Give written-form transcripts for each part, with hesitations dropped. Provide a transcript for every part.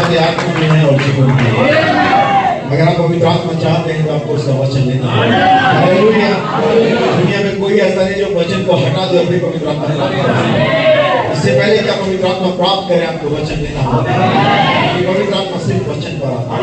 हमारी आत्मा में है और जीवन में है। अगर आप पवित्र आत्मा चाहते हैं तो आपको उसका वचन लेना है। हालेलुया। दुनिया में कोई ऐसा नहीं जो वचन को हटा दे अपनी पवित्र आत्मा प्राप्त करे। इससे पहले कि आप पवित्र आत्मा प्राप्त करें आपको वचन लेना होगा। पवित्र आत्मा सिर्फ वचन पर आता है।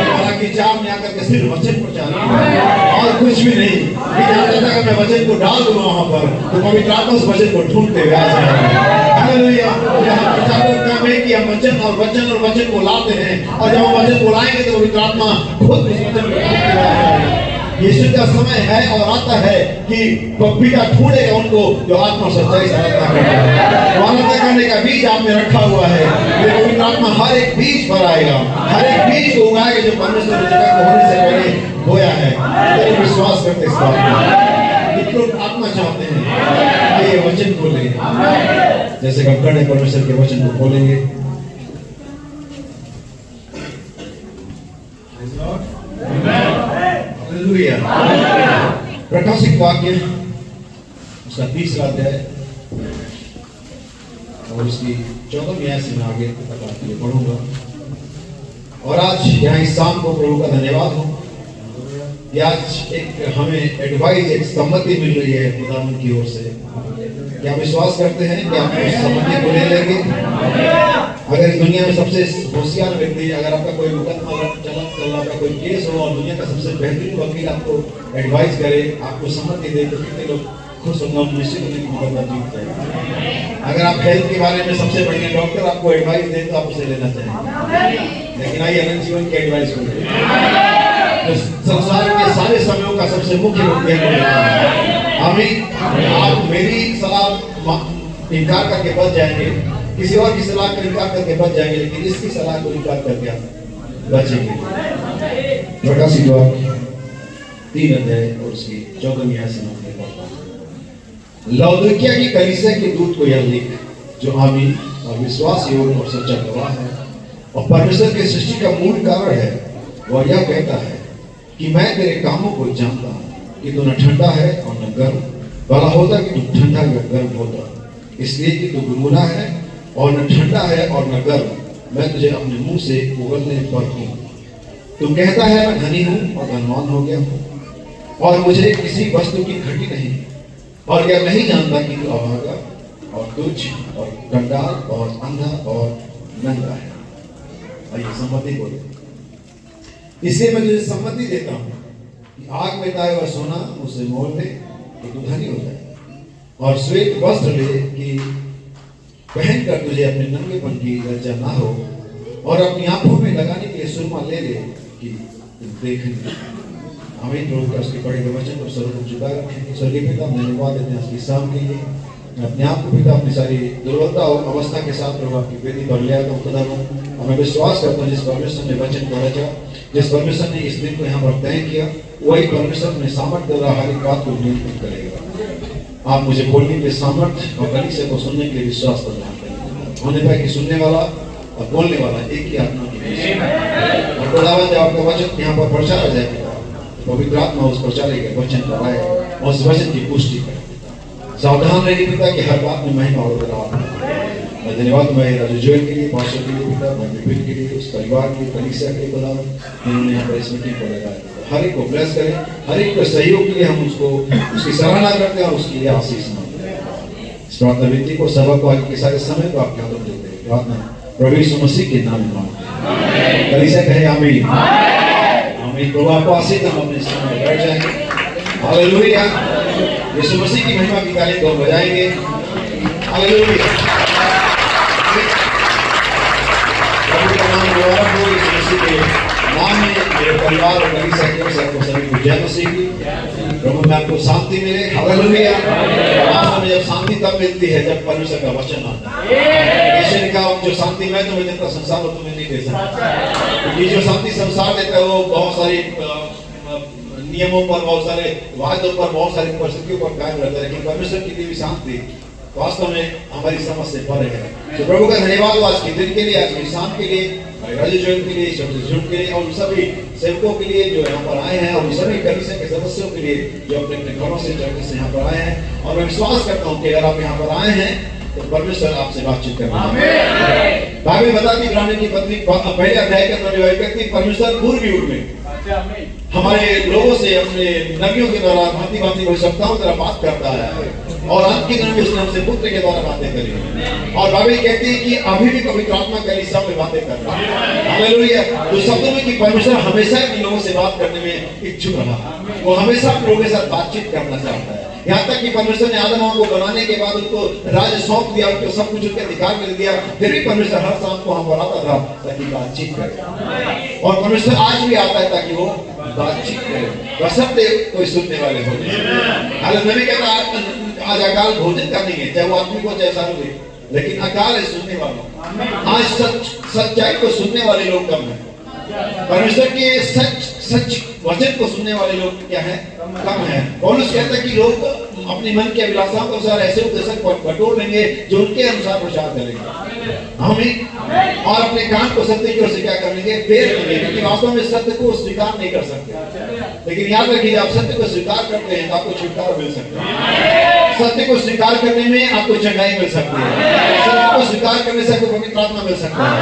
हालांकि चार में आकर के सिर्फ वचन पर चलता है और कुछ भी नहीं। ये जानता था कि मैं वचन को डाल दूंगा वहां पर तो पवित्र आत्मा उस वचन को ढूंढते हुए आ जाएगा। हालेलुया। यहाँ प्रचारक का काम है कि हम वचन को लाते हैं और जब हम वचन को लाएंगे तो पवित्र आत्मा खुद उस वचन को ढूंढते हुए आ जाएगा। यीशु का समय है और आता है कि पिता ढूंढेगा उनको जो आत्मा सच्चाई से आराधना करते हैं। आराधना करने का बीज आप में रखा हुआ है। ये पवित्र आत्मा हर एक बीज पर आएगा, हर एक बीज को उगाएगा जो परमेश्वर ने जगह को होने से पहले बोया है। तो विश्वास करते इस बात में। कितने आत्मा चाहते हैं कि ये वचन बोले, जैसे हम कड़े परमेश्वर के वचन को बोलेंगे। हालेलुया। प्रकाशिक वाक्य उसका 30वां अध्याय और उसकी 14वीं आयत से मैं आगे तक आपके लिए पढ़ूंगा। और आज यहाँ इस शाम को प्रभु का धन्यवाद हो कि आज एक हमें एडवाइस, एक सम्मति मिल रही है खुदावंद की ओर से। क्या विश्वास करते हैं कि आप उस सम्मति को ले लेंगे? अगर इस दुनिया में सबसे होशियार व्यक्ति, अगर आपका कोई मुकदमा चल रहा, आपका कोई केस हो और दुनिया का सबसे बेहतरीन वकील आपको एडवाइस करे, आपको सम्मति दे, तो कितने लोग खुश होंगे? निश्चित होने की मुकदमा जीत जाएगा। अगर आप हेल्थ के बारे में सबसे बढ़िया डॉक्टर आपको एडवाइस दे तो आप उसे लेना चाहेंगे। लेकिन आइए अनंत जीवन की एडवाइस को तो संसार के सारे समयों का सबसे मुख्य है। आप मेरी सलाह इनकार करके बच जाएंगे, किसी और की सलाह का इनकार करके बच जाएंगे, लेकिन इसकी सलाह को इनकार करके आप बचेंगे। प्रकाशित वाक्य 3 अध्याय और उसकी 14वीं आयत से मैं पढ़ता हूं। लौदीकिया की कलीसिया के दूत को यह लिख, जो आमीन और विश्वास योग्य और सच्चा गवाह है और परमेश्वर की सृष्टि का मूल कारण है, वह यह कहता है कि मैं तेरे कामों को जानता हूं कि तू न ठंडा है और न गर्म। भला होता कि तू ठंडा या गर्म होता, इसलिए कि तू गुनगुना है और न ठंडा है और न गर्म, मैं तुझे अपने मुंह से उगलने पर हूँ। तू कहता है मैं धनी हूँ और धनवान हो गया हूँ और मुझे किसी वस्तु की घटी नहीं, और यह नहीं जानता कि तू अभागा और तुच्छ और कंगाल और अंधा और नंगा है। आइए सम्मति बोले। इसलिए मैं तुझे सम्मति देता हूँ कि आग में ताया हुआ सोना मुझसे मोल ले कि तू धनी हो जाए, और श्वेत वस्त्र ले कि पहनकर तुझे अपने नंगेपन की लज्जा ना हो, और अपनी आंखों में लगाने के लिए सुरमा ले ले कि तुम देखेंगे। हमें प्रभु का उसके पढ़े हुए वचन को सर्वोच्च झुका रखें। स्वर्गीय पिता, धन्यवाद देते हैं आज शाम के लिए। मैं अपने आप को पिता अपनी सारी दुर्बलता और अवस्था के साथ प्रभु आपकी वेदी पर ले आता हूँ। खुदा मैं विश्वास करता हूँ जिस परमेश्वर ने वचन को रचा, जिस परमेश्वर ने इस दिन को यहाँ पर तय किया, वही परमेश्वर अपने सामर्थ्य द्वारा हर एक बात को नियंत्रित करेगा। आप मुझे बोलने के सामर्थ्य और कलीसिया को सुनने के लिए विश्वास प्रदान करेंगे। होने पाए कि सुनने वाला और बोलने वाला एक ही आत्मा की बीच। और खुदावंद जब आपका वचन यहाँ पर प्रचारा जाएगा, पवित्र आत्मा उस प्रचारे के वचन को लाए और उस वचन की पुष्टि करे। सावधान रहिए पिता कि हर बात में महिमा और बड़ाई। मैं धन्यवाद मैं राजू जोएल के लिए, पास्टर के लिए पिता, मैं विपिन के लिए, उस परिवार के कलीसिया के खुदा जिन्होंने यहाँ पर इस मीटिंग को लगाया। हर एक को ब्लेस करें, हर एक को सहयोग के लिए हम उसको उसकी सराहना करते हैं और उसके लिए आशीष मांगते हैं। इस प्रार्थना विनती को सबक को आगे के सारे समय को आपके हाथों में देते हैं। प्रार्थना प्रभु यीशु मसीह के नाम में मांगते हैं। कलीसिया कहे आमीन। आमीन। प्रभु आपको आशीष। हम अपने स्थान पर बैठ जाएंगे। हालेलुया। यीशु मसीह की महिमा की ताली को बजाएंगे। हालेलुया। प्रभु का नाम मुबारक हो। यीशु मसीह के नाम में मेरे परिवार और कलीसिया की ओर से आपको सभी को जय मसीह की। प्रभु में आपको शांति मिले। हालेलुया। वास्तव में जब शांति तब मिलती है जब परमेश्वर का वचन आता है। यीशु ने कहा जो शांति मैं तुम्हें देता संसार वो तुम्हें नहीं दे सकता। ये जो शांति संसार देता है वो बहुत सारी नियमों पर, बहुत सारे वादों पर, बहुत सारी परिस्थितियों पर कायम रहता है, लेकिन परमेश्वर की दी हुई शांति वास्तव में हमारी समझ से परे है। तो प्रभु का धन्यवाद हो आज के दिन के लिए, आज की शाम के लिए, राजू जोएल के लिए, झुंड के लिए और सभी सेवकों के लिए जो यहाँ पर आए हैं और सभी कलीसिया के सदस्यों के लिए जो अपने अपने घरों से चलकर से यहाँ पर आए हैं। और मैं विश्वास करता हूँ कि अगर आप यहाँ पर आए हैं तो परमेश्वर आपसे बातचीत करेगा। बाइबल बताती इब्रानियों की पत्री पहले अध्याय के अंदर कहती परमेश्वर पूर्वी युग में हमारे लोगों से अपने नबियों के द्वारा भांति भांति भविष्यवक्ताओं की तरह बात करता है, और अंत के दिन में उसने हमसे पुत्र के द्वारा बातें करी। और बाइबल कहती है कि अभी भी पवित्र आत्मा कलीसिया में बातें कर रहा है। हालेलुया। तो शब्दों में कि परमेश्वर हमेशा इन लोगों से बात करने में इच्छुक रहा, वो हमेशा लोगों के साथ बातचीत करना चाहता है। यहाँ तक कि परमेश्वर ने आदम को बनाने के बाद उनको राज्य सौंप दिया, उनको सब कुछ उनके अधिकार में दिया, फिर भी परमेश्वर हर शाम को हम बनाता था ताकि बातचीत करे। और परमेश्वर आज भी आता है ताकि वो बातचीत करे, बशर्ते कोई सुनने वाले हो। हालेलुया। नबी कहता आज अकाल भोजन का नहीं है, चाहे वो आदमी को जैसा हो, लेकिन अकाल है सुनने वालों। आज सच्चाई को सुनने वाले लोग कम है, परमेश्वर के सच वचन को सुनने वाले लोग क्या है, कम है। पौलुस कहता है कि लोग अपने मन के अभिलाषाओं के अनुसार ऐसे उपदेशक बटोर लेंगे जो उनके अनुसार प्रचार करेंगे, हमें और अपने कान को सत्य की ओर से क्या करेंगे, फेर देंगे, क्योंकि वास्तव में सत्य को स्वीकार नहीं कर सकते। लेकिन याद रखिए, आप सत्य को स्वीकार करते हैं तो आपको छुटकारा मिल सकता है। सत्य को स्वीकार करने में आपको चंगाई मिल सकती है, सत्य को स्वीकार करने से आपको पवित्र आत्मा मिल सकता है।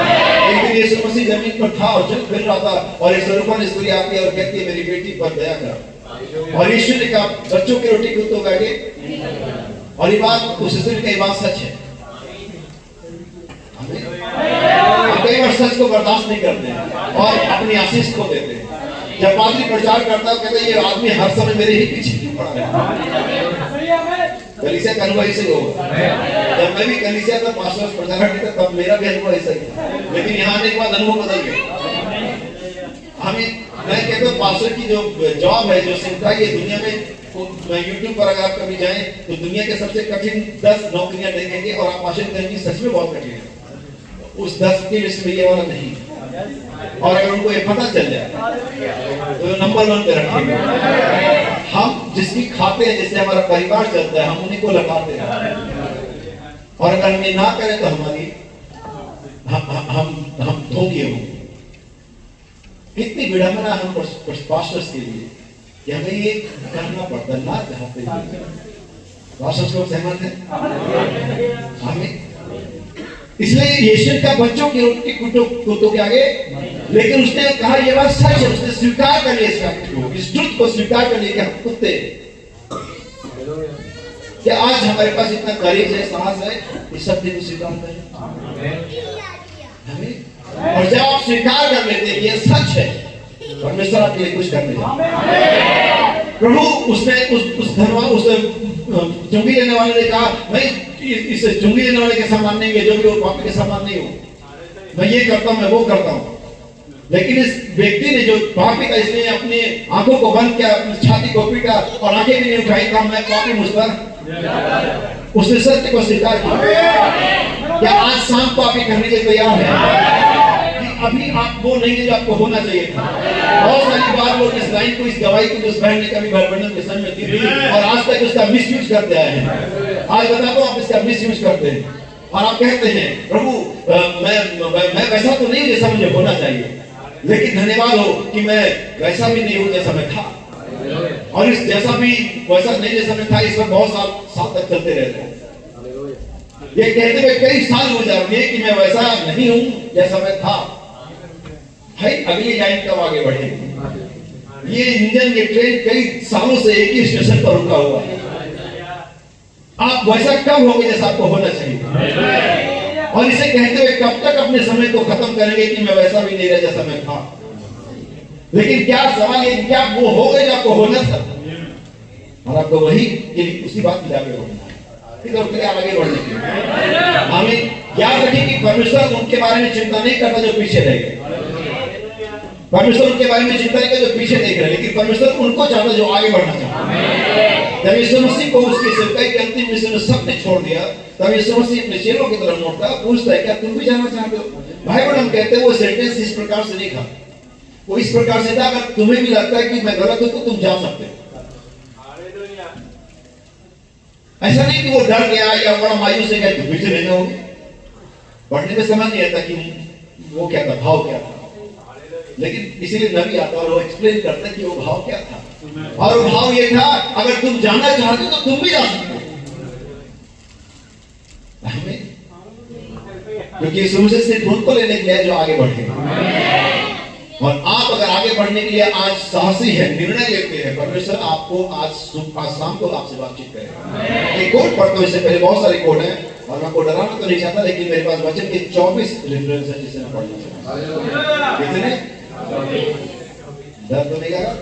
एक दिन यीशु मसीह जमीन पर था और चल फिर रहा था, और एक स्वरूपन स्त्री आती है और कहती है मेरी बेटी पर दया कर। और यीशु ने कहा बच्चों की रोटी कुत्तों को आगे, और ये बात उस स्त्री की बात सच है। कई बार सच को बर्दाश्त नहीं करते हैं और अपनी आशीष खो देते हैं। जब पादरी प्रचार करता है कहते ये आदमी हर समय मेरे ही पीछे क्यों पड़ा है। कलीसिया का अनुभव ऐसे होगा। जब मैं भी कलीसिया का पास्टर प्रचार करता तब मेरा भी अनुभव ऐसा ही था, लेकिन यहाँ आने के बाद अनुभव बदल गया। मैं कहता हूँ पास्टर की जो जॉब है, जो सेवका है दुनिया में, यूट्यूब पर अगर आप कभी जाएं तो दुनिया के सबसे कठिन 10 नौकरियां देखेंगे और आप आश्चर्य करेंगे सच में बहुत कठिन है। उस 10 की लिस्ट में ये वाला नहीं, और अगर उनको ये पता चल जाए तो नंबर 1 पे रखेंगे। हम जिसकी खाते हैं, जिससे हमारा परिवार चलता है, हम उन्हीं को लगाते हैं, और अगर हम ये ना करें तो हमारी हम धोखे होंगे। कितनी विडंबना हम पास्टर्स के लिए कि हमें ये करना पड़ता है, ना चाहते हुए। पास्टर्स लोग सहमत हैं? हमें इसलिए यीशु का बच्चों की रोटी कुत्तों के आगे, लेकिन उसने कहा ये बात सच है, उसने स्वीकार कर लिया इस फैक्ट को, इस ट्रुथ को स्वीकार कर लिया कि हम कुत्ते। क्या आज हमारे पास इतना करेज है, साहस है इस सत्य को स्वीकार करें हमें? और जब आप स्वीकार कर लेते हैं ये सच है, परमेश्वर आपके लिए कुछ करने जाए। प्रभु उसने उस धनवान उस चुंगी लेने वाले ने कहा मैं इस चुंगी लेने वाले के समान नहीं है, जो भी वो पापी के समान नहीं हूँ, मैं ये करता हूँ, मैं वो करता हूँ। लेकिन इस व्यक्ति ने जो पापी था, इसने अपनी आंखों को बंद किया, अपनी छाती को पीटा और आंखें भी नहीं उठाई, कहा मैं पापी मुझ पर। उसने सत्य को स्वीकार किया। क्या आज शाम पापी करने के लिए तैयार है? अभी आप वो नहीं है जो आपको होना चाहिए था। बहुत सारी बार लोग इस लाइन को, इस गवाही को जिस बहन ने कभी वर्णन के समय दी और आज तक उसका मिसयूज करते आए हैं। आज बताता हूँ आप इसका मिसयूज करते हैं और आप कहते हैं प्रभु मैं वैसा तो नहीं जैसा मुझे होना चाहिए, लेकिन धन्यवाद हो कि मैं वैसा भी नहीं हूँ जैसा मैं था, और इस जैसा भी वैसा नहीं जैसा मैं था, इस पर बहुत साल तक चलते रहते हैं। ये कहते हुए कई साल हो जाएंगे कि मैं वैसा नहीं हूँ जैसा मैं था। भाई अगली लाइन कब आगे बढ़ेगी? ये इंजन, ये ट्रेन कई सालों से एक ही स्टेशन पर रुका हुआ है। आप वैसा कब होंगे जैसा आपको होना चाहिए? और इसे कहते हुए कब तक अपने समय को खत्म करेंगे कि मैं वैसा भी नहीं रहा जैसा मैं था? लेकिन क्या सवाल ये, क्या वो हो गए जो आपको होना था? और आपको वही उसी बात की आगे होना है, आगे बढ़ने के लिए हमें याद रखें कि परमेश्वर उनके बारे में चिंता नहीं करता जो पीछे रह गए। परमेश्वर उनके बारे में चिंता नहीं करता जो पीछे देख रहे, लेकिन परमेश्वर उनको चाहता जो आगे बढ़ना चाहता। जब यीशु मसीह को उसकी सेवकाई के अंतिम मिशन में सबने छोड़ दिया, तब यीशु मसीह अपने चेलों की तरफ मुड़ता है, पूछता है क्या तुम भी जाना चाहते हो? भाई बहन हम कहते हैं वो सेंटेंस इस प्रकार से नहीं था, वो इस प्रकार से था अगर तुम्हें भी लगता है कि मैं गलत हूं तो तुम जा सकते हो। ऐसा नहीं कि वो डर गया या बड़ा मायूस है क्या तुम पीछे नहीं जाओगे। पढ़ने में समझ नहीं आता कि वो क्या था, भाव क्या था, लेकिन इसीलिए नबी आता और वो एक्सप्लेन करता है कि वो भाव क्या था। और वो भाव ये था अगर तुम जाना चाहते हो तो तुम भी जा सकते हो। क्योंकि यीशु मसीह सिर्फ उनको लेने के लिए जो आगे बढ़ेगा। और आप अगर आगे बढ़ने के लिए आज साहसी है, निर्णय लेते हैं, परमेश्वर आपको आज शाम को आपसे बातचीत करेगा। एक कोट पढ़ता हूं, इससे पहले बहुत सारे कोट हैं और मैं आपको डराना तो नहीं चाहता, लेकिन मेरे पास वचन के 24 रेफरेंस है जिसे मैं पढ़ना चाहता हूं। कितने? डर तो नहीं लगा?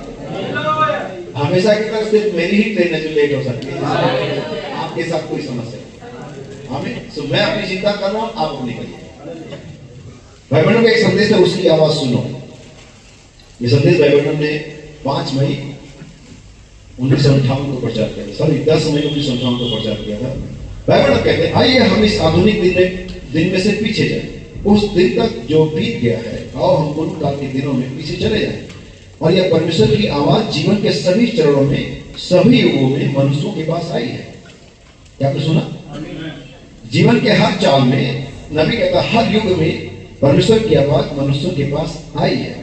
हमेशा की तरह सिर्फ मेरी ही ट्रेन है जो लेट हो सकती है, आपके साथ कोई समस्या हमें। सो मैं अपनी चिंता कर रहा हूं, आप अपनी करिए। भाई बहनों का एक संदेश है, उसकी आवाज सुनो। ये संदेश भाई बहनों ने 5 मई 1958 को प्रचार किया था, सॉरी 10 मई 1958 को प्रचार किया था। भाई बहनों कहते हैं आइए हम इस आधुनिक दिन में से पीछे जाए, उस दिन तक जो बीत गया है, आओ हम पूर्व काल के दिनों में पीछे चले जाएं और यह परमेश्वर की आवाज जीवन के सभी चरणों में, सभी युगों में मनुष्यों के पास आई है। क्या आपने सुना? जीवन के हर चाल में, नबी कहता हर युग में परमेश्वर की आवाज मनुष्यों के पास आई है,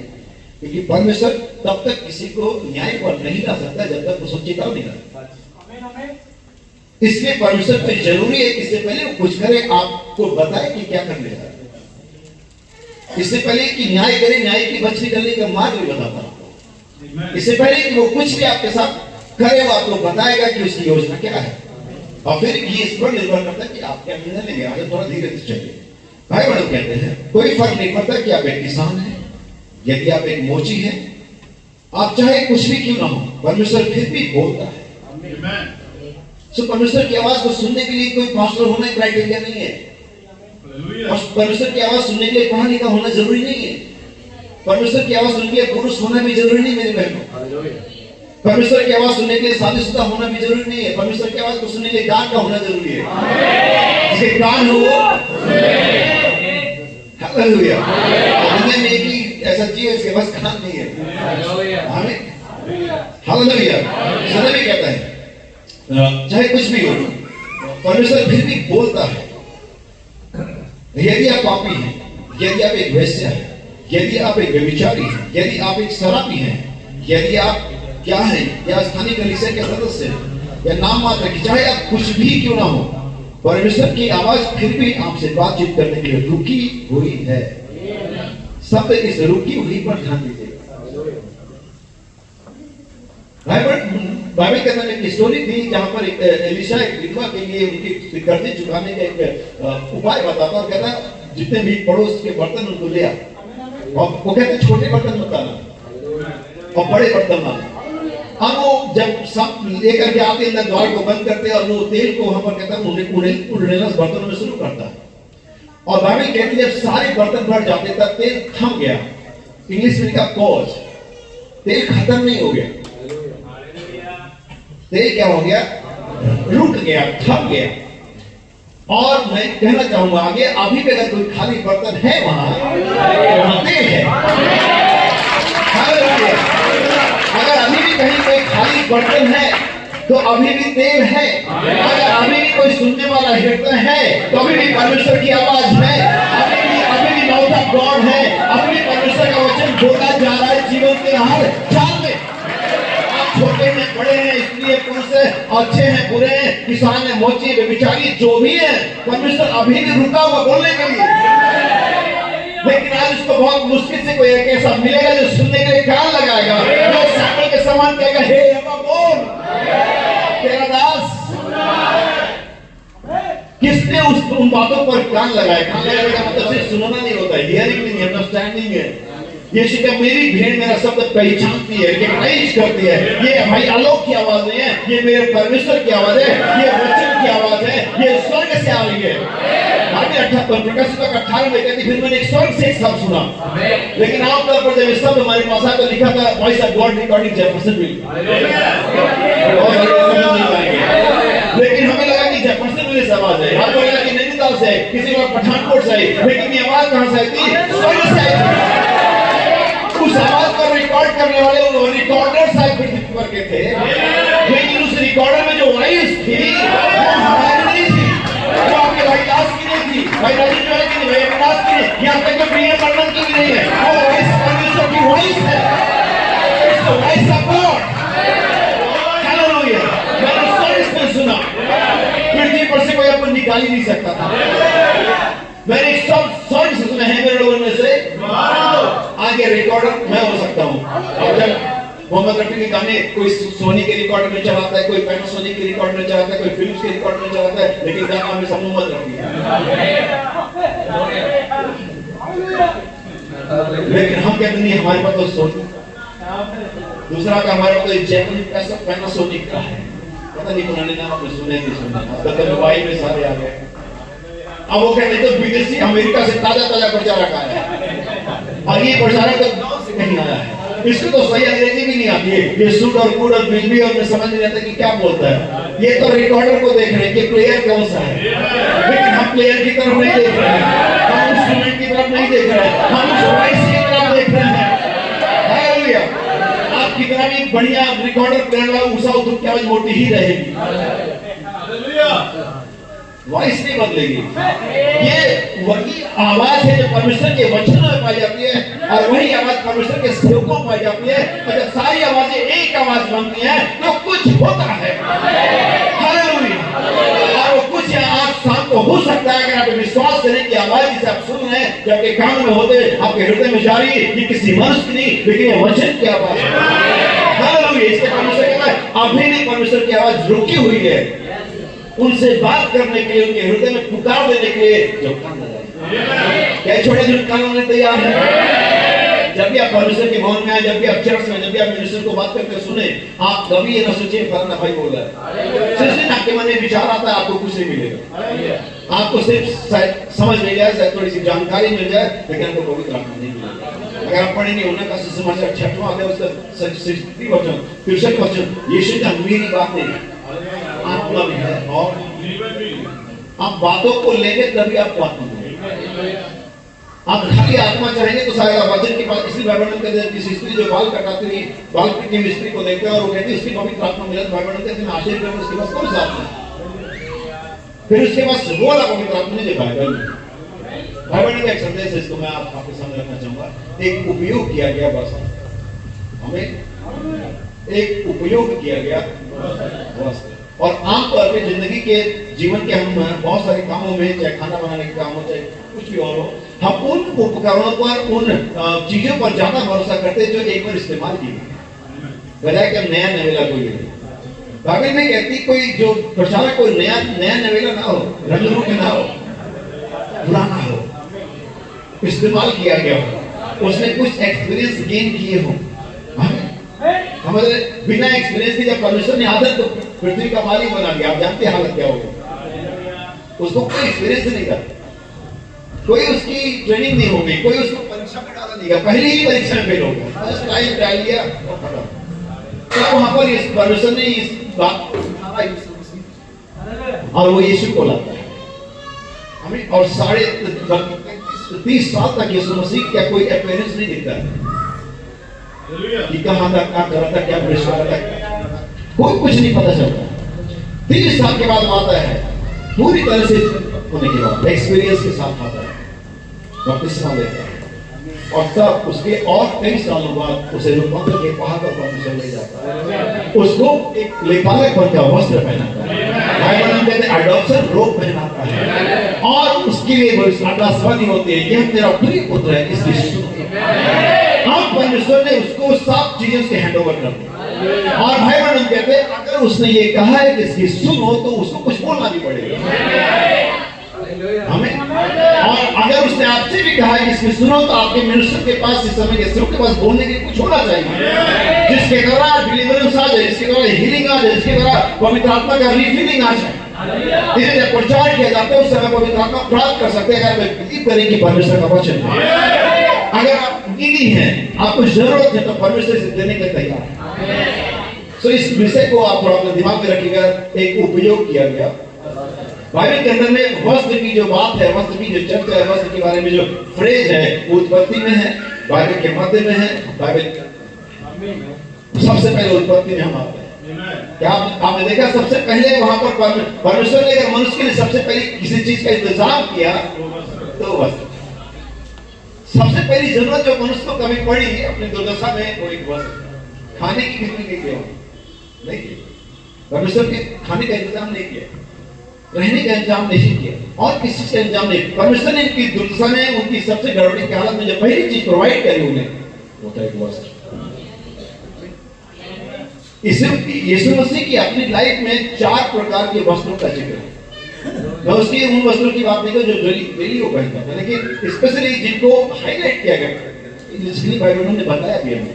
क्योंकि परमेश्वर तब तक किसी को न्याय पर नहीं ला सकता जब तक उसको चेतावनी नहीं देता। इसलिए परमेश्वर पे जरूरी है इससे पहले वो कुछ करे, आपको बताए कि क्या करने जा रहा है। इससे पहले कि न्याय करे, न्याय की बच निकलने का मार्ग भी बताता है। इससे पहले कि वो कुछ भी आपके साथ करे, वो आपको बताएगा कि उसकी योजना क्या है। और फिर ये इस पर निर्भर करता है कि आप क्या निर्णय लेंगे, आगे थोड़ा धीरे से चलिए। भाई बहनों कहते हैं कोई फर्क नहीं पड़ता कि आप एक किसान हैं, यदि आप एक मोची हैं, आप चाहे कुछ भी क्यों ना हो, परमेश्वर फिर भी बोलता है। सो परमेश्वर की आवाज को सुनने के लिए कोई पास्टर होना क्राइटेरिया नहीं है, और परमेश्वर की आवाज सुनने के लिए पढ़ा लिखा होना जरूरी नहीं है, परमेश्वर की आवाज सुनने के लिए पुरुष होना भी जरूरी नहीं मेरे बहनों, परमेश्वर की आवाज सुनने के लिए शादीशुदा होना भी जरूरी नहीं है, परमेश्वर की आवाज को सुनने के लिए कान का होना जरूरी है। जिसके कान हो हालेलुया। दुनिया में एक ही ऐसा चीज है इसके बस कान नहीं है। आमीन हालेलुया। सदा भी कहता है चाहे कुछ भी हो, परमेश्वर फिर भी बोलता है। यदि आप पापी हैं, यदि आप एक वेश्या हैं, यदि आप एक व्यभिचारी हैं, यदि आप एक शराबी हैं, यदि आप क्या है, या स्थानीय कलीसिया के सदस्य हैं, या नाम मात्र की, चाहे आप कुछ भी क्यों ना हो, परमेश्वर की आवाज फिर भी आपसे बातचीत करने के लिए रुकी हुई है। सब इस रुकी हुई पर ध्यान दीजिए। बाइबल के अंदर एक स्टोरी थी जहां पर एलिशा एक विधवा के लिए उनकी कर्जे चुकाने का एक उपाय बताता और कहता जितने भी पड़ोस के बर्तन उनको ले आ, और वो कहते छोटे बर्तन मत लाना और बड़े बर्तन लाना। अब वो जब सब लेकर के आते हैं, द्वार को बंद करते और वो तेल को वहां पर कहता है उड़ेना बर्तनों में शुरू करता है। और बाइबल कहती है जब सारे बर्तन भर जाते तब तेल थम गया। इंग्लिश में लिखा पॉज, तेल खत्म नहीं हो गया, तेल क्या हो गया? रुक गया, थम गया। और मैं कहना चाहूंगा आगे, अभी भी अगर कोई खाली बर्तन है वहां तेल है। अगर अभी भी कहीं कोई खाली बर्तन है तो अभी भी तेल है। अगर अभी भी कोई सुनने वाला हृदय है तो अभी भी परमेश्वर की आवाज है, अभी भी माउथ ऑफ गॉड है, अभी भी परमेश्वर का वचन बोला जा रहा है जीवन के हर चाल में। आप छोटे हैं, बड़े हैं, स्त्री पुरुष है, अच्छे हैं, बुरे हैं, किसान है, मोची, व्यभिचारी, जो भी है, परमेश्वर अभी भी रुका हुआ बोलने के लिए। लेकिन आज उसको बहुत मुश्किल से कोई एक ऐसा मिलेगा जो सुनने के लिए कान लगाएगा, जो सैमुअल के समान कहेगा हे अब्बा बोल तेरा दास। किसने उन बातों पर कान लगाए? कान लगाने का मतलब सिर्फ सुनना नहीं होता, हियरिंग नहीं है, अंडरस्टैंडिंग है। यीशु का मेरी भेड़ मेरा शब्द पहचानती है, रिकॉग्नाइज करती है। ये भाई आलोक की आवाज नहीं है, ये मेरे परमेश्वर की आवाज है, ये वचन की आवाज है, ये स्वर्ग से आ रही है। प्रकाशित 18 में कहती फिर मैंने एक स्वर्ग से एक शब्द सुना। लेकिन आमतौर पर जब ये शब्द हमारे पास आया तो लिखा था voice of God recording Jeffersonville. लेकिन हमें लगा कि जेफरसनविल से आवाज है, आपको लगा कि नैनीताल से है, किसी को पठानकोट से है, लेकिन ये आवाज कहां से आई थी? स्वर्ग से आई थी। उस आवाज को रिकॉर्ड करने वाले रिकॉर्डर साहब पृथ्वी पर के थे, लेकिन उस रिकॉर्डर में जो वॉइस थी वो हमारी नहीं थी, वो आपके भाई दास की नहीं थी, भाई राजू जो है कि नहीं, भाई अविनाश की नहीं, यहाँ तक कि प्रिय वर्णन की भी नहीं है। वो वॉइस परमेश्वर की वॉइस है, it's the voice of God. Hallelujah. मैंने स्वर्ग से सुना, पृथ्वी पर से कोई आपको निकाल ही नहीं सकता था। मैंने सब सॉन्ग्स उसमें हैं मेरे लोगों में से। आगे रिकॉर्डर मैं हो सकता हूँ। और जब मोहम्मद रफी के गाने कोई सोनी के रिकॉर्ड में चलाता है, कोई पैनासोनिक के रिकॉर्ड में चलाता है, कोई फिल्म्स के रिकॉर्ड में चलाता है, लेकिन गाना में सब मोहम्मद रफी है। लेकिन हम कहते नहीं, हमारे पास तो सोनी दूसरा का, हमारे पास तो जैपनीज पैनासोनिक का है। पता नहीं पुराने नाम आपने सुने नहीं सुने, तो मोबाइल में सारे आ गए। अब वो कहते तो विदेशी अमेरिका से ताजा ताजा प्रचारक आया है, और ये प्रचारक तो गांव से कहीं आया है। इसको तो सही अंग्रेजी भी नहीं आती है, ये सुड और कुड और बिजली और समझ नहीं आता कि क्या बोलता है। ये तो रिकॉर्डर को देख रहे हैं कि प्लेयर कौन सा है, लेकिन हम प्लेयर की तरफ नहीं देख रहे हैं, हम इंस्ट्रूमेंट की तरफ नहीं देख रहे हैं, हम उस वॉइस की तरफ देख रहे हैं। हालेलुया। आप कितना भी बढ़िया रिकॉर्डर प्लेयर ला, उषा उत्तुप की आवाज मोटी ही रहेगी, वॉइस नहीं बदलेगी। ये वही आवाज है जो परमेश्वर के वचनों में पाई जाती है, और वही आवाज परमेश्वर के सेवकों में पाई जाती है। और जब सारी आवाजें एक आवाज बनती हैं तो कुछ होता है। हालेलुया। और वो कुछ आज शाम को हो सकता है, अगर आप विश्वास करें कि आवाज जिसे आप सुन रहे हैं, जब आपके कान में होते, आपके हृदय में जारी, ये किसी मनुष्य की नहीं, लेकिन ये वचन की आवाज है। हालेलुया। इसके परमेश्वर कहता है अभी नहीं, परमेश्वर की आवाज रुकी हुई है उनसे बात करने के लिए, उनके हृदय में पुकार देने के लिए जो कान लगाए। क्या छोटे जो कान लगाने तैयार है? जब भी आप परमेश्वर के भवन में आए, जब भी आप चर्च में, जब भी आप मिनिस्टर को बात करते सुने, आप कभी ये ना सोचिए फलाना भाई बोल रहा है। सिर्फ आपके मन में विचार आता है, आपको कुछ नहीं मिलेगा। आपको सिर्फ समझ मिल जाए, शायद थोड़ी सी जानकारी मिल जाए, लेकिन आपको पवित्र आत्मा नहीं मिलेगा। अगर आप पढ़ेंगे होने का सुसमाचार 6वां अध्याय उसका 63 वचन 63 वचन, यीशु का मेरी बात नहीं आत्मा भी है, और आप बातों को लेंगे तभी आपको आत्मा मिलेगी। आप खाली आत्मा चाहेंगे तो शायद आप वचन के पास, इसलिए बाइबल में कहते हैं किसी स्त्री जो बाल कटाती हुई बाल कटती हुई स्त्री को देखते हैं और वो कहती है उसकी पवित्र आत्मा मिला, तो बाइबल में कहते हैं आश्चर्य करें उसके पास कौन सा आत्मा, फिर उसके पास वो वाला पवित्र आत्मा नहीं जो बाइबल में। बाइबल का एक संदेश है, इसको मैं आपके सामने रखना चाहूंगा। एक उपयोग किया गया वस्त्र, हमें एक उपयोग किया गया वस्त्र, और आमतौर पे जिंदगी के जीवन के हम बहुत सारे कामों में, चाहे खाना बनाने के काम हो, चाहे कुछ भी और हो, हम उन उपकरणों पर, उन चीजों पर ज्यादा भरोसा करते हैं जो एक बार इस्तेमाल की, बजाय कि हम नया नवेला कोई ले। बाइबल में कहती कोई जो प्रचारक कोई नया नवेला ना हो, रंग रूप ना हो, पुराना हो, इस्तेमाल किया गया हो, उसने कुछ एक्सपीरियंस गेन किए हो। हमारे बिना एक्सपीरियंस के जब परमेश्वर ने आदत तो पृथ्वी का मालिक बना दिया, आप जानते हैं हालत क्या होगी। उसको कोई एक्सपीरियंस नहीं था, कोई उसकी ट्रेनिंग नहीं हो गई, कोई उसको परीक्षा में डाला नहीं गया, पहले ही परीक्षा में फेल हो गया, बस टाइम डाल लिया और खत्म। तो वहां पर इस परमेश्वर ने इस बात को सुनाया और वो यीशु को लाता है हमें, और 30 साल तक यीशु मसीह का कोई अपीयरेंस नहीं दिखता है कि कहां था, क्या कर रहा था, क्या प्रेस कर रहा था, कोई कुछ नहीं पता चलता। 30 साल के बाद आता है, पूरी तरह से होने के बाद एक्सपीरियंस के साथ आता है, बपतिस्मा लेता है, और तब उसके और कई सालों बाद उसे रूपांतर के पहाड़ पर परमेश्वर ले जाता है, उसको एक लेपालकपन का वस्त्र पहनाता है, बाइबल में कहते हैं अडॉप्शन रोब पहनाता है, और उसके लिए वो आकाशवाणी होती है, यह तेरा प्रिय पुत्र है, इसकी सुनो। अब परमेश्वर ने उसको सब चीजें उसके हैंड ओवर कर दी, और भाई बहन कहते हैं अगर उसने ये कहा है कि इसकी सुनो, तो उसको कुछ बोलना भी पड़ेगा हमें। और अगर उसने आपसे भी कहा है कि इसकी सुनो, तो आपके मिनिस्टर के पास, इस समय के सेवक के पास बोलने के लिए कुछ होना चाहिए, जिसके द्वारा डिलीवरेंस आ जाए, जिसके द्वारा हीलिंग आ जाए, जिसके द्वारा पवित्र आत्मा का रिफिलिंग आ जाए। इसे जब प्रचार किया जाता है उस समय पवित्र आत्मा प्राप्त कर सकते हैं, अगर वे बिलीव करें कि परमेश्वर का वचन है। अगर आप नीडी हैं, आपको जरूरत है, तो परमेश्वर से देने के तैयार है। सो इस विषय को आप थोड़ा अपने दिमाग में रखिएगा। एक उपयोग किया गया बाइबल के अंदर में वस्त्र की जो बात है, वस्त्र की जो चर्चा है, वस्त्र के बारे में जो फ्रेज है, वो उत्पत्ति में है, बाइबल के मध्य में है, बाइबल सबसे पहले उत्पत्ति में हम आते हैं। क्या आपने देखा सबसे पहले वहां पर परमेश्वर ने अगर मनुष्य के लिए सबसे पहले किसी चीज का इंतजाम किया तो वस्त्र। सबसे पहली जरूरत जो मनुष्य को कभी पड़ी अपनी दुर्दशा में वो एक वस्त्र। खाने की कितनी नहीं किया, नहीं किया, परमेश्वर के खाने का इंतजाम नहीं किया, रहने का इंतजाम नहीं किया और किसी चीज का इंतजाम नहीं। परमेश्वर ने इनकी दुर्दशा में, उनकी सबसे गड़बड़ी की हालत में जो पहली चीज प्रोवाइड करी उन्हें, वो था एक वस्त्र। यीशु मसीह की अपनी लाइफ में 4 प्रकार के वस्त्रों का जिक्र है। मैं उसकी उन वस्त्रों की बात नहीं कर जो डेली वो पहनता है, लेकिन स्पेशली जिनको हाईलाइट किया गया, इसलिए बाइबल ने बताया भी हमें।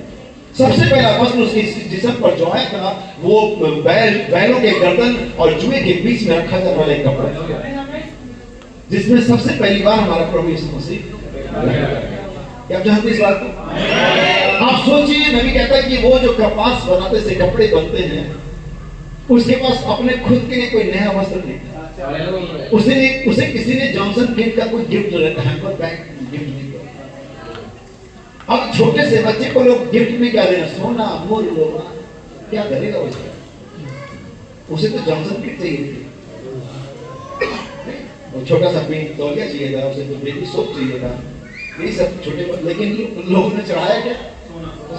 सबसे पहला वस्त्र उसके जिस्म पर जो आया था वो बैलों के गर्दन और जुए के बीच में रखा जाने वाला एक कपड़ा, जिसमें सबसे पहली बार हमारा प्रभु यीशु मसीह, क्या आप जानते इस बात को? आप सोचिए, नबी कहता है कि वो जो कपास बनाते से कपड़े बनते हैं, उसके पास अपने खुद के लिए कोई नया वस्त्र नहीं था। उसे किसी ने जॉनसन किड का कोई गिफ्ट हैम्पर बैग गिफ्ट नहीं किया। अब छोटे से बच्चे को लोग गिफ्ट में क्या देना, सोना मोर लोना, क्या करेगा उसे तो जॉनसन किड चाहिए थी, और छोटा सा पिंक तौलिया चाहिए था, उसे तो बेबी सोप चाहिए था, यही सब छोटे। लेकिन लोगों ने चढ़ाया क्या,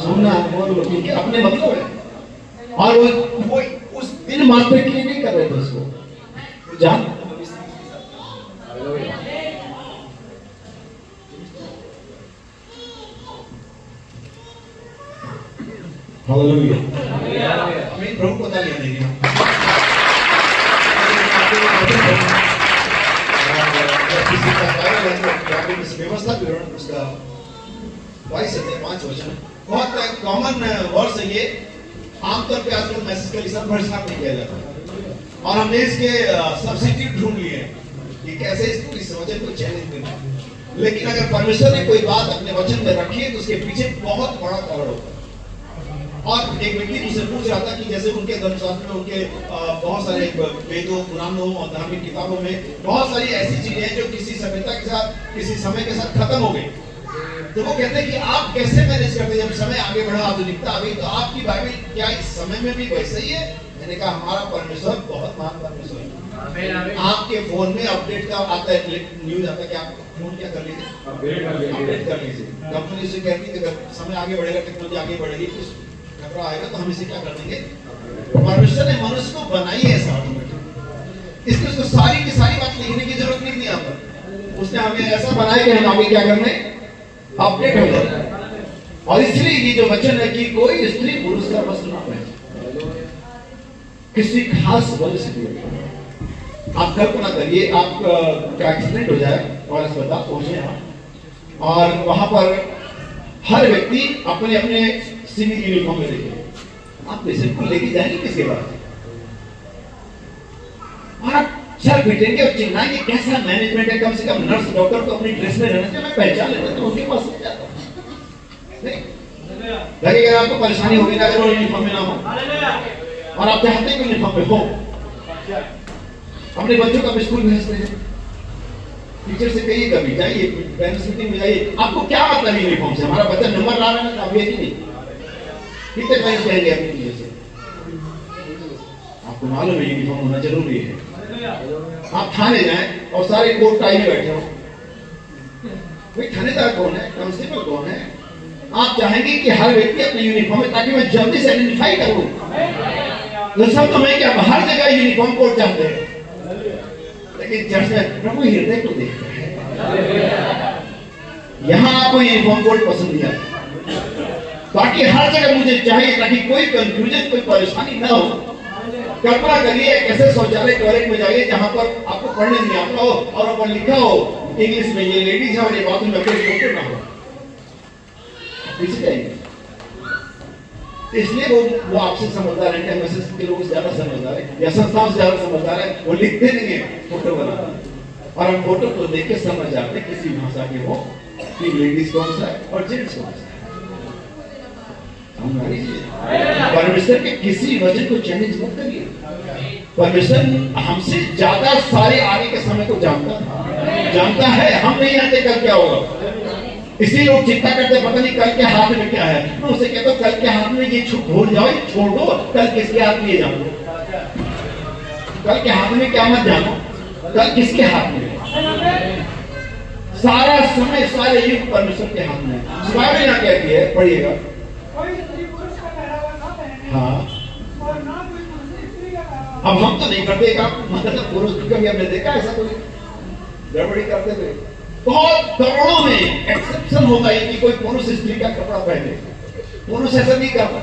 सोना मोर लोना, अपने मतलब है। और वो उस दिन मात्र के लिए नहीं कर रहे थे उसको, जान हालेलुया, हमें प्रभु को तालियां देंगे। व्यवस्था विवरण उसका 22 से 5 वचन, बहुत कॉमन वर्ड्स है ये, आमतौर पे आजकल मैसेज का लिसन भरसाप नहीं किया जाता, और हमने इसके सब्स्टिट्यूट ढूंढ लिए हैं कि कैसे इसको इस वचन को चैलेंज देना। लेकिन अगर परमेश्वर ने कोई बात अपने वचन में रखी है तो उसके पीछे बहुत बड़ा कारण होता है। और एक व्यक्ति मुझसे पूछ रहा था कि जैसे उनके धर्मशास्त्र में, उनके बहुत सारे वेदों, पुराणों और धार्मिक किताबों में बहुत सारी ऐसी चीजें हैं जो किसी सभ्यता के साथ, किसी समय के साथ खत्म हो गई। तो वो कहते हैं कि आप कैसे मैनेज करते हैं जब समय आगे बढ़ा, आधुनिकता आ गई, तो आपकी बाइबल क्या इस समय में भी वैसे ही है? मैंने कहा हमारा परमेश्वर बहुत महान परमेश्वर है। आपके फोन में अपडेट का आता है, न्यूज आता है कि आप फोन क्या कर लीजिए, अपडेट कर लीजिए। कंपनी से कहती है कि समय आगे बढ़ेगा, टेक्नोलॉजी आगे बढ़ेगी, कुछ खतरा आएगा तो हम इसे क्या कर देंगे। परमेश्वर ने मनुष्य को बनाई है ऐसा ऑटोमेटिक, इसलिए उसको सारी की सारी बात लिखने की जरूरत नहीं थी। यहाँ पर उसने हमें ऐसा बनाया कि हम आगे क्या करने, अपडेट हो जाए। और इसलिए ये जो वचन है कि कोई स्त्री पुरुष का वस्त्र ना पहने, किसी खास वजह से भी। आप कल्पना करिए, आप का एक्सीडेंट हो जाए और अस्पताल पहुंचे आप, और वहां पर हर व्यक्ति अपने अपने सिविल यूनिफॉर्म में देखे, आप पेशेंट को लेके जाएंगे किसके पास? और आप सर पीटेंगे और चिल्लाएंगे कैसा मैनेजमेंट है। कम से कम नर्स डॉक्टर को अपनी ड्रेस में रहना चाहिए, मैं पहचान लेता तो उनके पास नहीं जाता। नहीं अगर आपको परेशानी होगी ना, अगर वो यूनिफॉर्म में ना हो और आप चाहते हैं कि यूनिफॉर्म में हो, अपने बच्चों को आप स्कूल भेजते हैं, टीचर से कहिए कभी जाइए, पेरेंट्स मीटिंग में जाइए, आपको क्या मतलब यूनिफॉर्म से? हमारा बच्चा नंबर ला रहा है ना, आप ये नहीं कितने टाइम कहेंगे अपनी टीचर से, आपको मालूम है यूनिफॉर्म होना जरूरी है। आप थाने जाएं और सारे कोट टाई में बैठे हो, भाई थानेदार कौन है, कांस्टेबल कौन है? आप चाहेंगे कि हर व्यक्ति अपनी यूनिफॉर्म में, ताकि मैं जल्दी से आइडेंटिफाई करूं। तो मैं क्या हर जगह यूनिफॉर्म कोड चाहते हैं, लेकिन चर्च में प्रभु हृदय को देखता है। यहाँ आपको यूनिफॉर्म कोड पसंद नहीं आता, बाकी हर जगह मुझे चाहिए ताकि कोई कंफ्यूजन, कोई परेशानी ना हो। कल्पना करिए ऐसे शौचालय टॉयलेट में जाइए जहां पर आपको पढ़ने नहीं आता हो और ऊपर लिखा हो इंग्लिश में ये लेडीज है और ये बाथरूम में कोई फोटो ना हो, पीछे जाइए। इसलिए वो आपसे समझदार है, मैसेज के लोग ज्यादा समझदार है या संस्थाओं से ज्यादा समझदार है, वो लिखते नहीं है, फोटो बनाते हैं। और हम फोटो को देख के समझ जाते हैं किसी भाषा के हो कि लेडीज कौन सा है और जेंट्स कौन सा है। परमेश्वर के किसी वचन को चैलेंज मत करिए। परमेश्वर हमसे ज्यादा सारे आगे के समय को जानता है। हम नहीं जानते कल क्या होगा, इसलिए लोग चिंता करते पता नहीं कल के हाथ में क्या है। मैं उसे कहता हूं कल के हाथ में ये भूल जाओ, छोड़ दो, कल किसके हाथ में ये जानो। कल के हाथ में क्या मत जानो, कल किसके हाथ में। सारा समय सारे युग परमेश्वर के हाथ में। बाइबल क्या कहती है, पढ़िएगा। हाँ, और ना कोई पुरुष स्त्री का पहरावा अब हम तो नहीं करते काम, मतलब पुरुष कभी हमने देखा ऐसा कोई गड़बड़ी करते थे? बहुत करोड़ों में एक्सेप्शन होता है कि कोई पुरुष स्त्री का कपड़ा पहने, पुरुष ऐसा नहीं करता।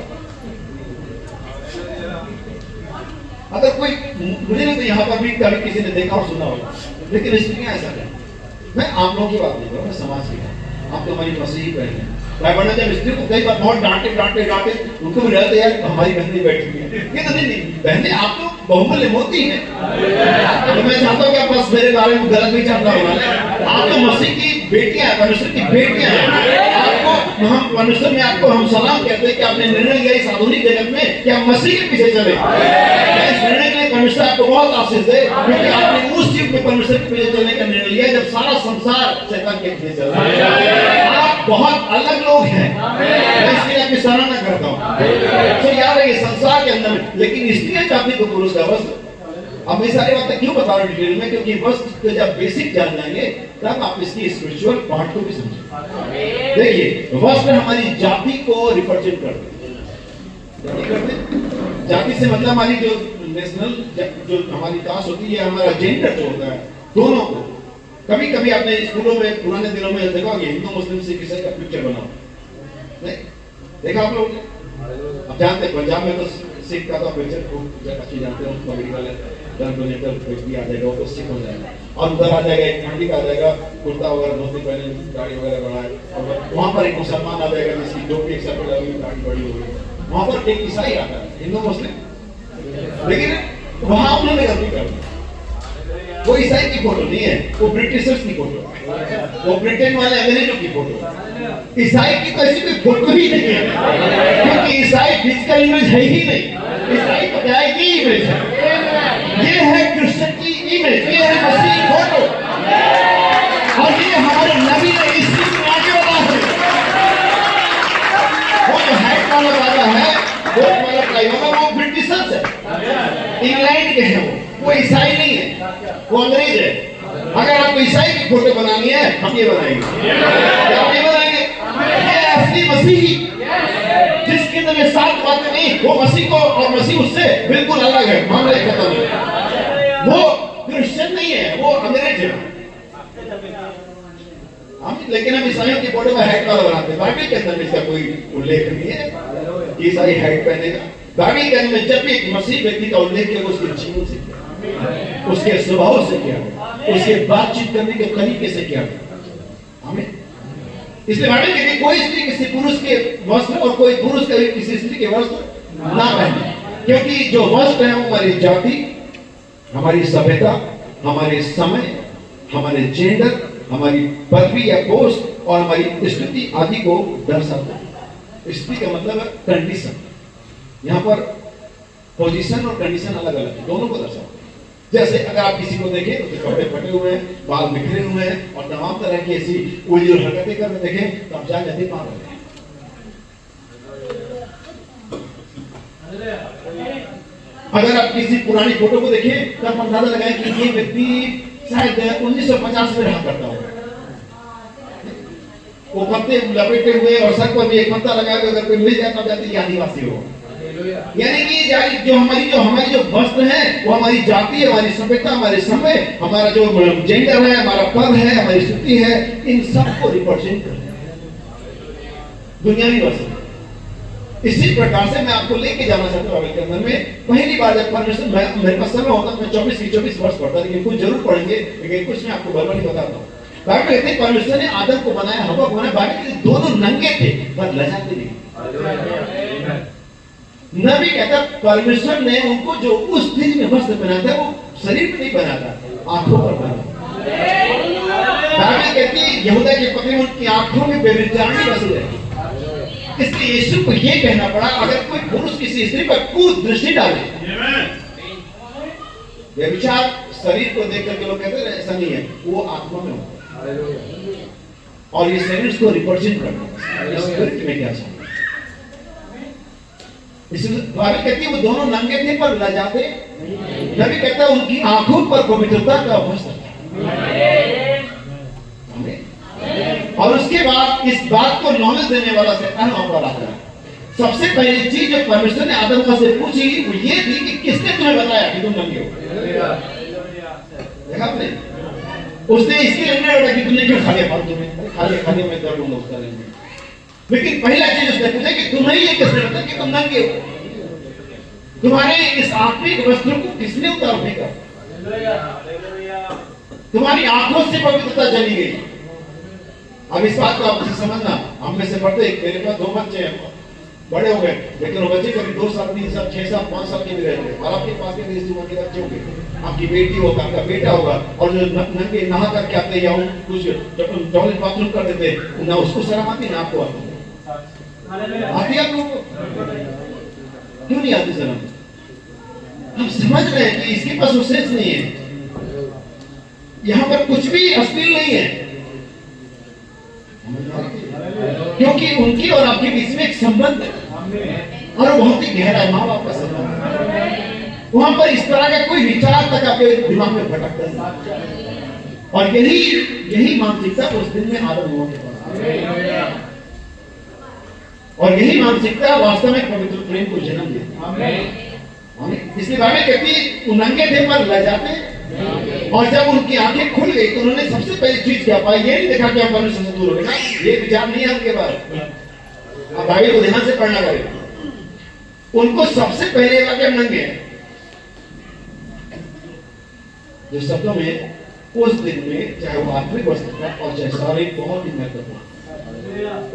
अगर कोई, मुझे नहीं तो यहाँ पर भी कभी किसी ने देखा और सुना होगा, लेकिन स्त्रियां ऐसा करती। मैं आप लोगों की बात नहीं कर रहा, मैं समाज की बात। आप तो हमारी मसीही बहन है, भाई बहन जब स्त्री को कई बार बहुत डांटे डांटे डांटे, उनको भी रहते यार हमारी बहनें बैठी हुई है, ये तो नहीं बहनें आप तो बहुमूल्य मोती हैं। तो मैं चाहता हूँ कि आप बस मेरे बारे में गलत विचार ना बनाएं। आप तो मसीह की बेटियां हैं, परमेश्वर की बेटियां हैं। आपको हम परमेश्वर में आपको हम सलाम कहते हैं कि आपने निर्णय लिया इस आधुनिक जगत में कि आप मसीह के पीछे चले। इस निर्णय के लिए परमेश्वर आपको बहुत आशीष दे, क्योंकि आपने उस युग में परमेश्वर के पीछे चलने का निर्णय लिया जब सारा संसार शैतान के पीछे चल रहा है। आप बहुत अलग लोग हैं, मैं इसके लिए आपकी सराहना करता हूँ। तो यार ये संसार के अंदर, लेकिन स्त्रियां चाहती तो पुरुष का वस्त्र। अब मैं सारी बातें क्यों बता रहा हूँ डिटेल में, क्योंकि वस्त्र को जब बेसिक जान जाएंगे तब आप इसकी स्पिरिचुअल पार्ट को भी समझेंगे। देखिए वस्त्र हमारी जाति को रिप्रेजेंट करते हैं। जाति से मतलब हमारी जो नेशनल जो हमारी कास्ट होती है, हमारा जेंडर जो होता है दोनों को। कभी कभी आपने स्कूलों में पुराने दिनों में देखा होगा हिंदू मुस्लिम सिख ईसाई का पिक्चर बनाओ, नहीं देखा आप लोग? अब जानते हैं पंजाब में तो सिख का तो पिक्चर खूब अच्छी जानते हो, कॉमेडी वाले डोनेटर व्यक्ति आ जाएगा वो सिख हो जाएगा, और उधर आ जाएगा एक पंडित आ जाएगा, कुर्ता वगैरह धोती पहने दाढ़ी वगैरह बढ़ाए, और वहाँ पर एक मुसलमान आ जाएगा जिसकी टोपी एक सफेद होगी दाढ़ी बड़ी होगी, वहाँ पर एक ईसाई आता है हिंदू मुस्लिम। लेकिन वहाँ उन्होंने गलती कर दी, वो ईसाई की फोटो नहीं है, वो ब्रिटिशर्स की फोटो है, वो ब्रिटेन वाले अंग्रेजों की फोटो है। ईसाई की तो ऐसी कोई फोटो ही नहीं है, क्योंकि ईसाई फिजिकल इमेज है ही नहीं, ईसाई तो क्या है की इमेज है। ये है क्रिश्चियन की इमेज, ये है मसीह की फोटो, और ये हमारे नबी ने इस चीज में आगे बढ़ा है। वो जो हैट वाला वाला है, वो ब्रिटिशर्स है, इंग्लैंड के हैं, वो ईसाई नहीं है, वो अंग्रेज है। अगर आपको ईसाई की फोटो बनानी है हम ये बनाएंगे, आप ये बनाएंगे। ये असली मसीही जिसके अंदर ये सात बातें नहीं, वो मसीह को, और मसीह उससे बिल्कुल अलग है, मामला खत्म है। वो क्रिश्चियन नहीं है, वो अंग्रेज है। लेकिन हम ईसाइयों की फोटो में हैट वाला बनाते हैं, बाइबल के अंदर इसका कोई उल्लेख नहीं है ईसाई हैट पहनेगा। बाइबल के अंदर जब भी एक मसीह व्यक्ति का उल्लेख किया उसके जीवन से किया, उसके स्वभाव से किया, उसके बातचीत करने के तरीके से किया। हमें इसलिए बाइबल कहती है कोई स्त्री किसी पुरुष के वस्त्र और कोई पुरुष किसी स्त्री के वस्त्र ना पहने, क्योंकि जो वस्त्र है वो हमारी जाति, हमारी सभ्यता, हमारे समय, हमारे जेंडर, हमारी पदवी या पोस्ट और हमारी स्थिति आदि को दर्शाता है। स्त्री का मतलब है कंडीशन। यहाँ पर पोजीशन और कंडीशन अलग अलग है, दोनों को दर्शाता है। जैसे अगर आप किसी को देखें तो कपड़े फटे हुए हैं, बाल बिखरे हुए हैं और तमाम तरह की ऐसी उलझी और हरकतें कर रहे देखें तो आप जान जाते पागल हैं। अगर आप किसी पुरानी फोटो को देखें तो आप अंदाजा लगाएं कि ये व्यक्ति शायद 1950 में रहा करता होगा। वो पत्ते लपेटे हुए और सर पर भी एक पत्ता लगा के अगर कोई मिल जाता जाती आदिवासी हो। यानी कि जो हमारी जो वस्त्र है वो हमारी जाति, हमारी सभ्यता, हमारे समय, हमारा जो जेंडर है, हमारा पद है, हमारी स्थिति है, इन सबको रिप्रेजेंट करते हैं दुनियावी वस्त्र। इसी प्रकार से मैं आपको लेके जाना चाहता हूँ के अंदर में। पहली बार जब परमेश्वर, मेरे पास समय होता तो मैं 24 वर्ष पढ़ता, लेकिन कुछ जरूर पढ़ेंगे, लेकिन कुछ मैं आपको बर्बादी बताता हूँ। बाइबल कहते हैं परमेश्वर ने आदम को बनाया, हवा को बनाया, बाइबल दोनों नंगे थे पर लजाते नहीं। नबी कहता परमेश्वर ने उनको जो उस दिन में वस्त्र पहना था वो शरीर में नहीं पहना था, आंखों पर पहना। बाइबल कहती है यहूदा के पत्नी उनकी आंखों में व्यभिचारिणी बसी रही, इसलिए यीशु को यह कहना पड़ा अगर कोई पुरुष किसी स्त्री पर कुदृष्टि डाले। व्यभिचार शरीर को देख करके लोग कहते हैं ऐसा नहीं है, वो आत्मा में होता है और ये शरीर को रिप्रेजेंट करता है, स्पिरिट में क्या चाहिए। इसलिए बाइबल कहती है वो दोनों नंगे थे पर लजाते नहीं। नबी कहता है उनकी आंखों पर पवित्रता का वस्त्र था। और उसके बाद इस बात को नॉलेज देने वाला शैतान वहां पर आता है। सबसे पहली चीज जो परमेश्वर ने आदम से पूछी वो ये थी कि किसने तुम्हें बताया कि तुम नंगे हो? देखा आपने? उसने इसके लिए नहीं बोला कि तुमने क्यों खा लिया फालतू में, खाने में दर्द होगा उसका नहीं। लेकिन पहला चीज उसने पूछा कि तुम्हें ये किसने बताया कि तुम नंगे हो? तुम्हारे इस आत्मिक वस्त्र को किसने उतार फेंका? तुम्हारी आंखों से पवित्रता चली गई। अब इस बात को आप समझना, हम में से बढ़ते मेरे पास 2 बच्चे हैं, बड़े हो गए, लेकिन वो बच्चे कभी 2 साल 3 साल 6 साल 5 साल के भी रहते हैं। और आपके पास के इस उम्र के बच्चे होंगे, आपकी बेटी होगा, आपका बेटा होगा, और जो नंगे नहा करके आते या कुछ टॉयलेट बाथरूम कर देते ना, उसको शर्म आती ना आपको आती आपको क्यों नहीं आती शर्म? हम समझ रहे हैं कि इसके पास सेंस नहीं है, यहाँ पर कुछ भी अश्लील नहीं है, क्योंकि उनकी और आपके बीच में एक संबंध है और बहुत ही गहरा है, माँ बाप का संबंध। वहां पर इस तरह का कोई विचार तक आपके दिमाग में भटकता है। और यही मानसिकता उस दिन में आदम हुआ के पास, और यही मानसिकता वास्तव में पवित्र प्रेम को जन्म देती। इसके बारे में कहती नंगे थे पर लजाते, और जब उनकी आंखें खुल गई तो उन्होंने सबसे पहली चीज क्या पाई? ये नहीं देखा कि हम परमेश्वर से दूर हो गए, ये विचार नहीं है उनके पास। अब बाइबल को ध्यान से पढ़ना करें। उनको सबसे पहले लगा कि हम नंगे हैं। जो शब्दों में उस दिन में चाहे वो आत्मिक वस्त्र था और चाहे शारीरिक, बहुत ही महत्वपूर्ण।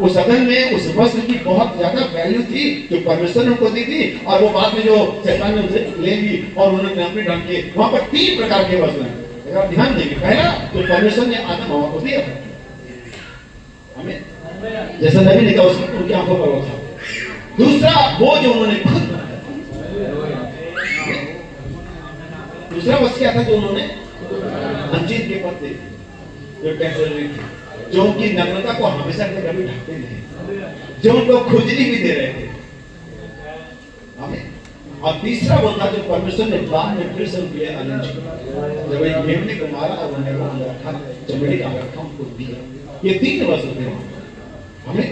उस सदन में उस वस्त्र की बहुत ज्यादा वैल्यू थी जो परमेश्वर ने उनको दी थी, और वो बाद में जो शैतान ने उनसे ले ली और उन्होंने अपने ढंग के वहां पर 3 प्रकार के वस्त्र हैं। अगर ध्यान देंगे, पहला तो परमेश्वर ने आदम हवा को दिया हमें, जैसा नबी ने कहा उसकी उनकी आंखों पर वो था। दूसरा वो जो उन्होंने खुद बनाया, दूसरा वस्त्र क्या था जो उन्होंने? अंजीर के पत्ते, जो टेम्पररी थे, जो उनकी नग्नता को हमेशा के कभी ढकते नहीं, जो उनको खुजली भी दे रहे थे। और तीसरा वो था जो परमेश्वर ने बाद में फिर से उनके लिए अरेंज किया, जब एक मेमने को मारा और उन्हें वो अंदर रखा, चमड़ी का रखा उनको दिया। ये 3 वस्त्र थे हमें।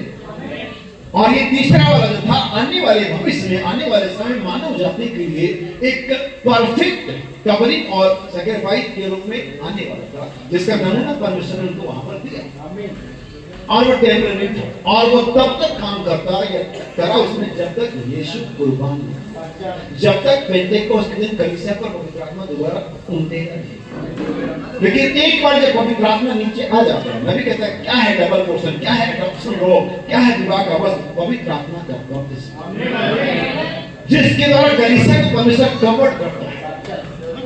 और ये तीसरा वाला जो था आने वाले भविष्य में, आने वाले समय मानव जाति के लिए एक परफेक्ट कवरिंग और सैक्रिफाइस के रूप में आने वाला था, जिसका नमूना परमेश्वर ने उनको वहां पर दिया। और वो टेम्पररी था, और वो तब तक काम करता या करा उसमें जब तक यीशु कुर्बान नहीं, जब तक पेंटेकोस्त के दिन कलीसिया पर पवित्र आत्मा दोबारा उमड़ेगा नहीं। लेकिन एक बार जब पवित्र आत्मा नीचे आ जाता है, नबी कहता है क्या है डबल पोर्शन, क्या है डॉक्टर रोग, क्या है विवाह का वस्त्र? पवित्र आत्मा का बपतिस्मा, जिसके द्वारा कलीसिया को परमेश्वर कवर्ड करता है।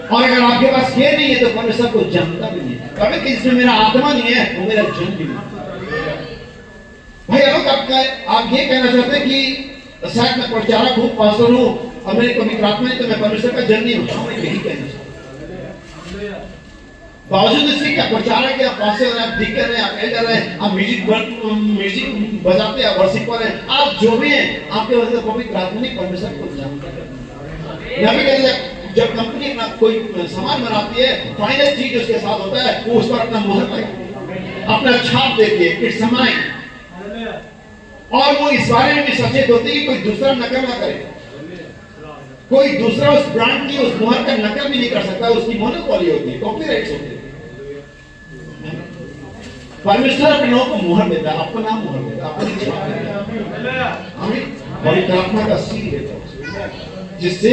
और अगर आपके पास ये नहीं है तो परमेश्वर को जानता भी नहीं। कभी कि इसमें मेरा आत्मा नहीं है वो मेरा जन भी नहीं। भाई आप ये कहना चाहते हैं कि शायद मैं प्रचारक हूँ, पास्टर हूँ और मेरी पवित्र आत्मा है तो मैं परमेश्वर का जन नहीं हूँ? मैं यही कहना चाहता हूँ। बावजूद इसके क्या प्रचारक है, आप पास्टर हैं, आप डीकन हैं, आप एल्डर हैं, आप म्यूजिक बजाते हैं, वर्शिपर हैं, आप जो भी हैं, आपके वजह से पवित्र आत्मा नहीं परमेश्वर को जानता है। जब कंपनी अपना कोई सामान बनाती है, फाइनल चीज उसके साथ होता है, वो उस पर अपना मुहर लगाती, अपना छाप देती है, इट्स माइन। और वो इस बारे में भी सचेत होती है कि कोई दूसरा नकल ना करे, कोई दूसरा उस ब्रांड की उस मुहर का नकल भी नहीं कर सकता। उसकी मोनोपोली होती है, कॉपीराइट्स होते हैं। परमेश्वर अपने लोगों को मुहर देता है, अपना मुहर देता है, अपनी छाप देता है, हमें पवित्र आत्मा का सील देता है, जिससे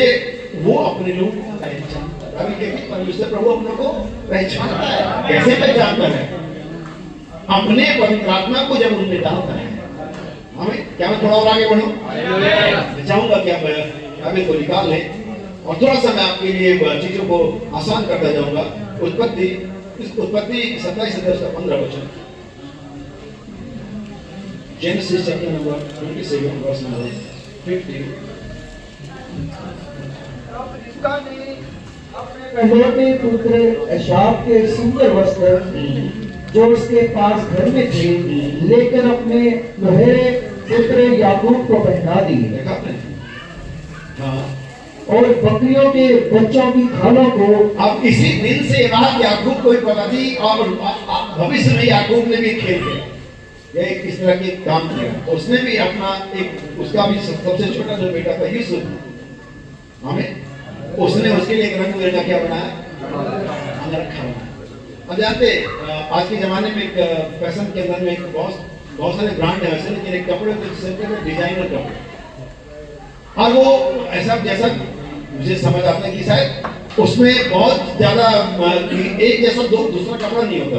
वो अपने लोगों को पहचानता है। अभी देखिए परमेश्वर प्रभु अपनों को पहचानता है। कैसे पहचानता है? अपने पवित्र आत्मा को जब उनमें डालता है। हमें क्या मैं थोड़ा और आगे बढ़ूं? मैं चाहूंगा कि आप अभी को निकाल लें और थोड़ा सा मैं आपके लिए चीजों को आसान करता जाऊंगा। उत्पत्ति 27:15 Genesis chapter number 27 verse number 50। अपने पहले पुत्र एशाव के सुंदर वस्त्र जो उसके पास घर में थे, लेकर अपने लोहेरे पुत्र याकूब को पहना दिए। और बकरियों के बच्चों की खालों को। अब इसी दिन से बात याकूब को ही पता थी और भविष्य में याकूब ने भी खेल किया। या एक इस तरह के काम किया। तो उसने भी अपना एक, उसका भी सबसे छोटा जो बेटा था यूसुफ, हमें उसने उसके लिए एक रंग बिरंगा क्या बनाया, अंगरखा बनाया। अब जानते आज के जमाने में एक फैशन के अंदर में एक बहुत सारे ब्रांड है वैसे, लेकिन एक कपड़े तो डिजाइनर कपड़े, और वो ऐसा जैसा मुझे समझ आता है कि शायद उसमें बहुत ज्यादा एक जैसा दूसरा कपड़ा नहीं होता,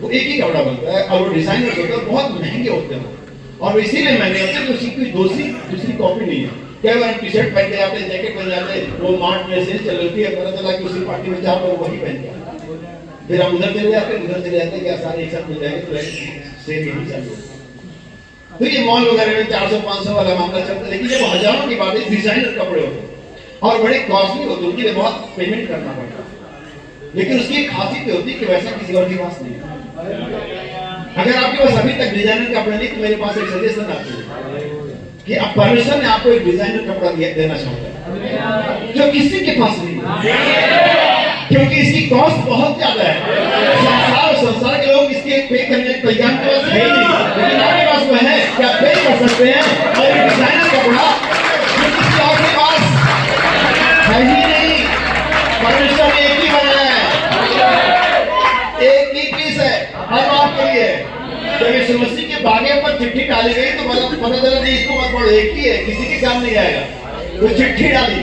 वो एक ही कपड़ा बनता है और वो डिजाइनर होता है, बहुत महंगे होते हैं और इसीलिए महंगे होते हैं कि उसकी कोई दूसरी कॉपी नहीं है। कई बार टी शर्ट पहन के जाते हैं, जैकेट पहन जाते हैं, वो मार्ट में सेल चल रही है, पता चला कि उसी पार्टी में चार लोग वही पहन के, फिर हम उधर चले जाते क्या सारे एक साथ मिल जाएंगे, तो सेल यही चालू। तो ये मॉल वगैरह में 400-500 वाला मामला चलता है, लेकिन जब हजारों की बात है, डिजाइनर कपड़े होते हैं और बड़े कॉस्टली होते हैं, उनके लिए बहुत पेमेंट करना पड़ता है, लेकिन उसकी एक खासियत होती है कि वैसा किसी और के पास नहीं है। अगर आपके पास अभी तक डिजाइनर कपड़ा नहीं, तो मेरे पास एक सजेशन आती है कि अब परमेश्वर ने आपको एक डिजाइनर कपड़ा देना चाहता है जो किसी के पास नहीं है, क्योंकि इसकी कॉस्ट बहुत ज्यादा है। संसार के लोग इसके पे करने के तैयार के पास है ही नहीं, लेकिन आपके पास वो है कि आप पे कर सकते हैं और एक डिजाइनर कपड़ा जो किसी और के पास है ही नहीं। परमेश्वर ने एक ही बनाया है, एक ही पीस है हर आपके लिए। जब यीशु मसीह के बागे पर चिट्ठी डाली गई तो पता चला नहीं इसको मत पढ़ो, एक ही है, किसी के काम नहीं आएगा। तो चिट्ठी डाली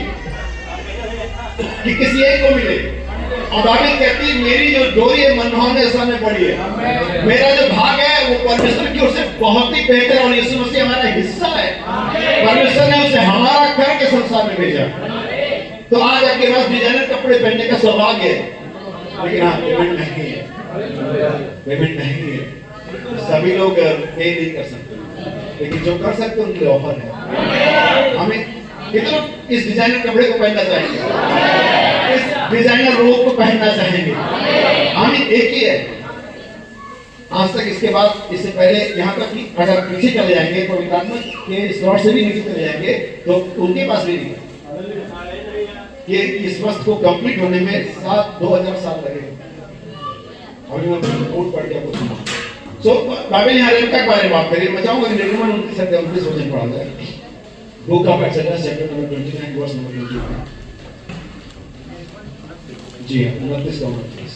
कि किसी एक को मिले, और बाइबल कहती है मेरी जो डोरी है मनभावन ने सामने पड़ी है, मेरा जो भाग है वो परमेश्वर की ओर से बहुत ही बेहतर, और यीशु मसीह हमारा हिस्सा है। परमेश्वर ने उसे हमारा करके संसार में भेजा। तो आज आपके पास डिजाइनर कपड़े पहनने का सौभाग्य है, लेकिन हाँ पेमेंट महंगी है, पेमेंट महंगी है, सभी लोग पे नहीं कर सकते, लेकिन जो कर सकते उनके लिए ऑफर है। हमें कितने इस डिजाइनर कपड़े को पहनना चाहेंगे, इस डिजाइनर रोब को पहनना चाहेंगे? हमें एक ही है आज तक। इसके बाद इससे पहले यहाँ तक कि अगर पीछे चले जाएंगे पवित्र आत्मा के स्लॉट से भी नीचे चले जाएंगे तो उनके पास भी नहीं कि इस वस्त्र को कंप्लीट होने में 2000 साल लगेगा। अभी मैं रिपोर्ट पढ़ के आपको सुनाऊंगा। सो बाइबल यहाँ रेबका के बारे में बात करिए। मैं चाहूंगा कि निर्गमन 29 वचन पढ़ा जाए। Book of Exodus chapter number 29 verse number 29। जी हां 29 का 29।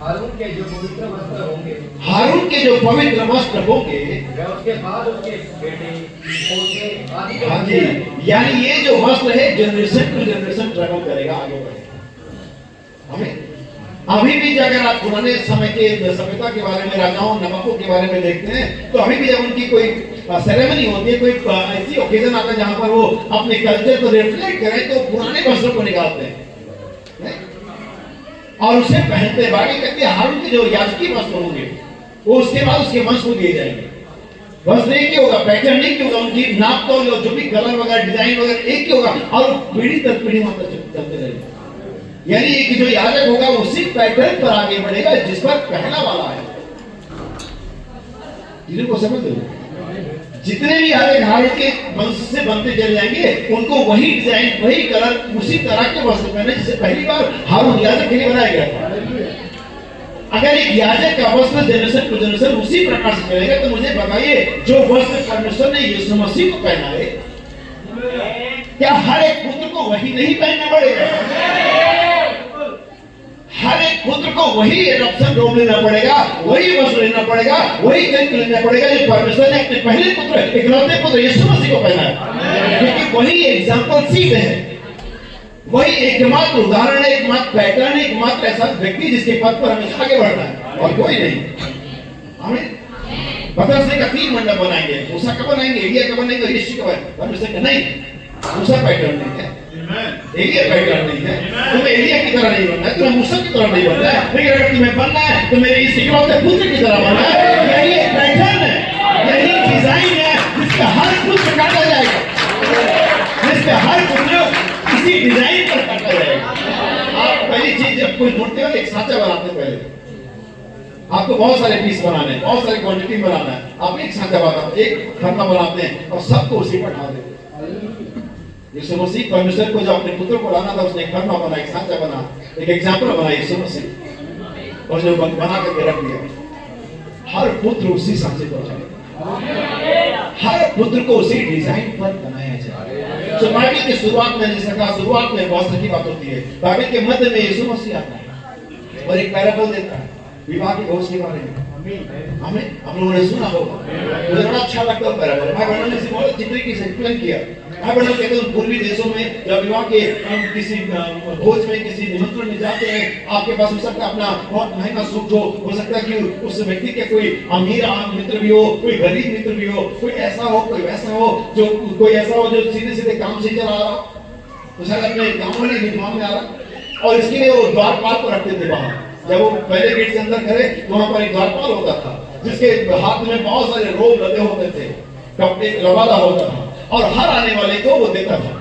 हारून के जो पवित्र वस्त्र होंगे, हारून के जो पवित्र वस्त्र होंगे, वे उसके बाद उसके बेटे पोते आदि। हाँ जी, यानी ये जो वस्त्र है जनरेशन टू जनरेशन ट्रैवल करेगा, आगे बढ़ेगा। हमें अभी भी अगर आप पुराने समय के सभ्यता के बारे में, राजाओं नवाबों के बारे में देखते हैं, तो अभी भी जब उनकी कोई सेरेमनी होती है, कोई ऐसी ओकेजन आता है जहां पर वो अपने कल्चर को रिफ्लेक्ट करें, तो पुराने वस्त्रों को निकालते हैं और उसे पहनते हैं। बाकी कहते हैं हारून के जो याजकी वस्त्र होंगे वो उसके बाद उसके वंश को दिए जाएंगे। वस्त्र एक ही होगा, पैटर्न एक ही होगा, उनकी नाप तो जो भी कलर वगैरह डिजाइन वगैरह एक ही होगा, और पीढ़ी दर पीढ़ी वहां तक चलते रहेगा। यानी कि जो याजक होगा उसी पैटर्न पर आगे बढ़ेगा जिस पर पहला वाला है। चीजों को समझ लो, जितने भी याजक हारून के वंश से बनते चले जाएंगे, उनको वही डिजाइन वही कलर उसी तरह के वस्त्र पहने जिसे पहली बार हारून याजक के लिए बनाया गया था। अगर एक याजक का वस्त्र जनरेशन टू जनरेशन उसी प्रकार से चलेगा, तो मुझे बताइए जो वस्त्र परमेश्वर ने यीशु मसीह को पहना है, क्या हर एक पुत्र को वही नहीं पहनना पड़ेगा? हर एक पुत्र को वही रक्षण रोब लेना पड़ेगा, वही वस्त्र लेना पड़ेगा, वही चरित्र लेना पड़ेगा जो परमेश्वर ने अपने पहले पुत्र इकलौते पुत्र यीशु मसीह को पहना है। क्योंकि वही एग्जाम्पल सीध है, वही एकमात्र उदाहरण है, एकमात्र पैटर्न है, एकमात्र ऐसा व्यक्ति जिसके पद पर हमें आगे बढ़ना है और कोई नहीं। हमें पतरस का 3 मंडप बनाएंगे, मूसा का बनाएंगे, एलिया का बनाएंगे, यीशु का बनाएंगे। परमेश्वर का नहीं, मूसा पैटर्न नहीं है, एलिया पैटर्न नहीं है, तुम्हें एलिया की तरह नहीं बनना है, तुम्हें मूसा की तरह नहीं बनना है, लेकिन अगर तुम्हें बनना है तो मेरे इस इकलौते पुत्र की तरह बनना है। यही एक पैटर्न है, यही डिजाइन है जिसका हर पुत्र काटा जाएगा, जिसका हर पुत्र इसी डिजाइन पर काटा जाएगा। आप पहली चीज जब कोई मूर्ति हो एक सांचा बनाते हैं, पहले आपको बहुत सारे पीस बनाने हैं, बहुत सारी क्वांटिटी बनाना है, आप एक सांचा बनाते हैं, एक खरना बनाते हैं और सबको उसी पर ढा देते हैं। यीशु मसीह परमेश्वर को जब अपने पुत्र को लाना था, उसने एक खरना बना, एक सांचा बना, एक एग्जाम्पल बना यीशु मसीह, और जो बना करके रख दिया। हर पुत्र उसी सांचे पर चले, हर पुत्र को उसी डिजाइन पर बनाया जाए। तो बाइबल की शुरुआत में जैसे कहा, शुरुआत में बहुत सारी बात होती है। बाइबल के मध्य में यीशु मसीह आता है और एक पैराबल देता है विवाह के भोज के बारे में। हमें हम लोगों ने सुना होगा, मुझे बड़ा अच्छा लगता है पैराबल। भाई बहनों ने इसे बहुत अच्छी तरीके से एक्सप्लेन किया। भाई बहनों कहते हैं पूर्वी देशों में जब विवाह के किसी भोज में, किसी निमंत्रण में जाते हैं, आपके पास हो सकता है अपना बहुत महंगा सूट हो सकता है कि उस व्यक्ति के कोई अमीर मित्र भी हो, कोई गरीब मित्र भी हो, कोई ऐसा हो, कोई वैसा हो, जो कोई ऐसा हो जो सीधे सीधे काम से चला आ रहा, तो शायद अपने गाँव वाले निर्माण में आ रहा, और इसके लिए वो द्वारपाल को रखते थे बाहर। जब वो पहले गेट से अंदर करे तो वहां पर एक द्वारपाल होता था जिसके हाथ में बहुत सारे रोब लगे होते थे, कपड़े लवादा होता था, और हर आने वाले को वो देता था।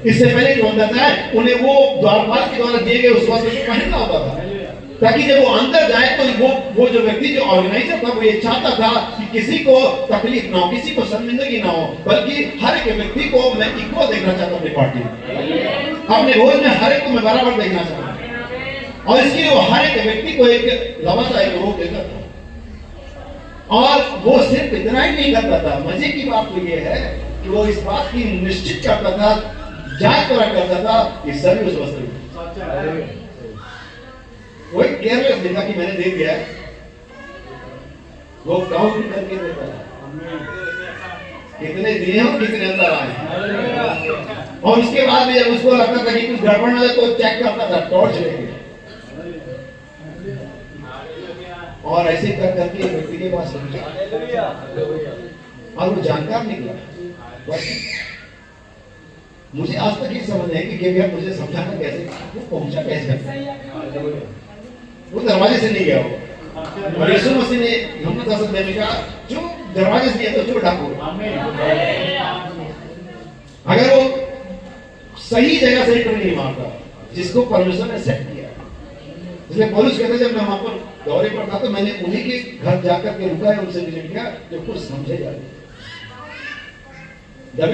इससे पहले जो होता था उन्हें वो द्वारपाल के द्वारा दिए गए उस वस्त्र को पहनना होता था, ताकि जब वो अंदर जाए तो वो जो व्यक्ति जो ऑर्गेनाइजर था वो ये चाहता था कि किसी को तकलीफ ना हो, किसी को शर्मिंदगी ना हो, बल्कि हर एक व्यक्ति को मैं इक्वल देखना चाहता हूं अपनी पार्टी में, अपने भोज में हर एक को मैं बराबर देखना चाहता हूं। और इसके लिए वो हर एक व्यक्ति को एक लवादा, एक रोब देता था। और वो सिर्फ इतना ही नहीं करता था, मजे की बात तो ये है कि वो इस बात की निश्चित करता था, जांच करा करता था कि सभी उस वस्त्र में, वो एक केयरलेस देखा कि मैंने दे दिया है, वो काउंट करके देता था कितने दिए और कितने अंदर आए। और उसके बाद भी जब उसको लगता था कि कुछ गड़बड़ ना तो चेक करता था टॉर्च लेके, और ऐसे कर करके व्यक्ति के पास और वो जानकार निकला। बस मुझे आज तक ये समझ है कि भैया मुझे समझाना कैसे, वो पहुंचा कैसे, वो दरवाजे से नहीं गया वो, और यीशु मसीह ने हमने दस्तक देने का जो दरवाजे से दिया तो जो डाकू, अगर वो सही जगह से एंटर नहीं मारता जिसको परमेश्वर ने सेट किया। इसलिए पौलुस कहते जब मैं वहां पर दौरे पर था तो मैंने उन्हीं के घर जाकर के रुका है, उनसे विजिट किया जो कुछ समझे जाते। जब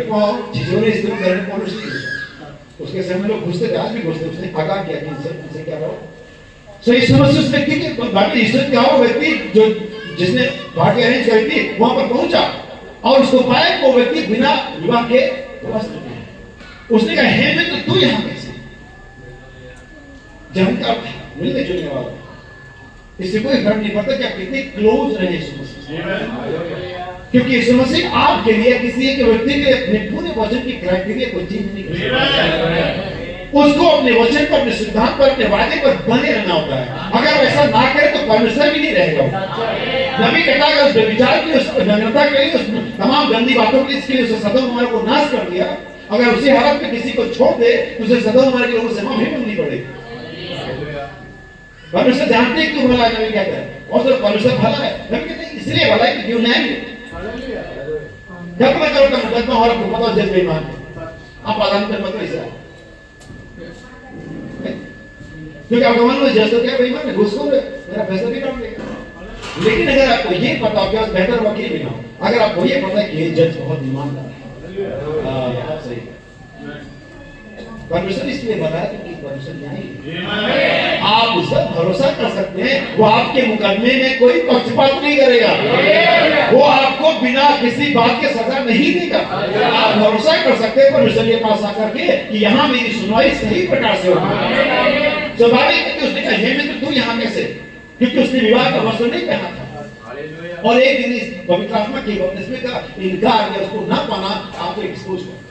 छिछोरे स्त्री घर में पौलुस नहीं, उसके समय लोग घुसते थे, आज भी घुसते, उसने आगाह किया कि इनसे क्या रहो। सो इस समस्या उस व्यक्ति के बाकी ईश्वर क्या हो, व्यक्ति जो जिसने पार्टी अरेंज करी थी वहां पर पहुंचा और उसको पाया वो व्यक्ति बिना विवाह के वस्त्र के। उसने कहा हे मित्र तू यहाँ कैसे, जानकार मिलने जुलने वाला, इससे कोई फर्क नहीं पड़ता कि आप कितने क्लोज रहे यीशु मसीह, क्योंकि यीशु मसीह आपके लिए किसी एक व्यक्ति के अपने पूरे वचन की क्राइटेरिया को चेंज नहीं कर सकता। उसको अपने वचन पर, अपने सिद्धांत पर, अपने वादे पर बने रहना होता है। अगर वैसा ना करे तो परमेश्वर भी नहीं रहेगा। नबी कहता है उस विचार की, उस नम्रता के लिए, उस तमाम गंदी बातों के लिए, इसके लिए उसे सदोम उमर को नाश कर दिया। अगर उसी हालत में किसी को छोड़ दे तो उसे सदोम उमर के लोगों से माफी मांगनी पड़ेगी। परमेश्वर जानते हैं क्यों भला है, नबी कहता है, और तो परमेश्वर भला है। नबी कहते हैं इसलिए भला है कि क्यों नहीं जब मैं करो तो मुकदमा और आपको पता जज बेईमान है, आप अदालत में मत ऐसा, क्योंकि आपका मन में जज तो क्या बेईमान है, घूसखोर है, मेरा फैसला भी कर देगा। लेकिन अगर आपको ये पता हो कि आप बेहतर वकील भी ना हो, अगर आपको ये पता है कि ये जज बहुत ईमानदार है, सही है, परमेश्वर इसलिए बताया क्योंकि परमेश्वर नहीं, आप उस पर भरोसा कर सकते हैं, वो आपके मुकदमे में कोई पक्षपात नहीं करेगा, वो आपको बिना किसी बात के सजा नहीं देगा। आप भरोसा कर सकते हैं परमेश्वर के पास आकर के कि यहाँ मेरी सुनवाई सही प्रकार से होगी। स्वाभाविक है कि उसने कहा हे मित्र तू यहाँ कैसे, क्योंकि उसने विवाह का वस्त्र नहीं पहना था, और एक दिन इस पवित्र आत्मा के बपतिस्मे का इनकार या उसको ना पाना आपको एक्सपोज कर।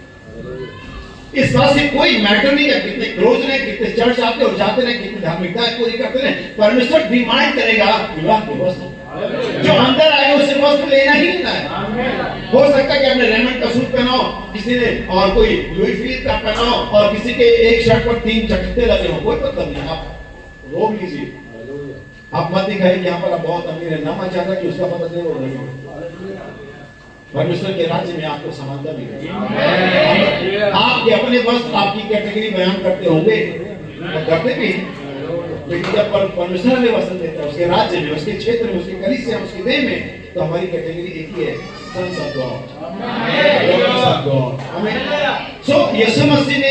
इस बात से कोई मैटर नहीं है कितने क्लोज रहे, कितने चर्च आते और जाते रहे, कितनी धार्मिकता पूरी करते रहे, परमेश्वर डिमांड करेगा विवाह के वस्त्र। जो अंदर आए उसे वस्त्र लेना ही लेना है। हो सकता है कि आपने रेमंड का सूट पहना हो, किसी ने और कोई लुई फिलिप का पहना हो, और किसी के एक शर्ट पर 3 चकत्ते लगे हो, कोई मतलब नहीं, आप रोक लीजिए। आप मत दिखाइए कि यहाँ पर आप बहुत अमीर है, ना मैं चाहता कि उसका पता नहीं हो। परमेश्वर के राज्य में आपको समानता मिलेगी। आपके अपने वस्त्र आपकी कैटेगरी बयान करते होंगे, करते भी, लेकिन जब परमेश्वर हमें वस्त्र देता है उसके राज्य में, उसके क्षेत्र में, उसके कलीसिया में, उसके देह में, तो हमारी कैटेगरी एक ही है, सन्स ऑफ गॉड। सो यीशु मसीह ने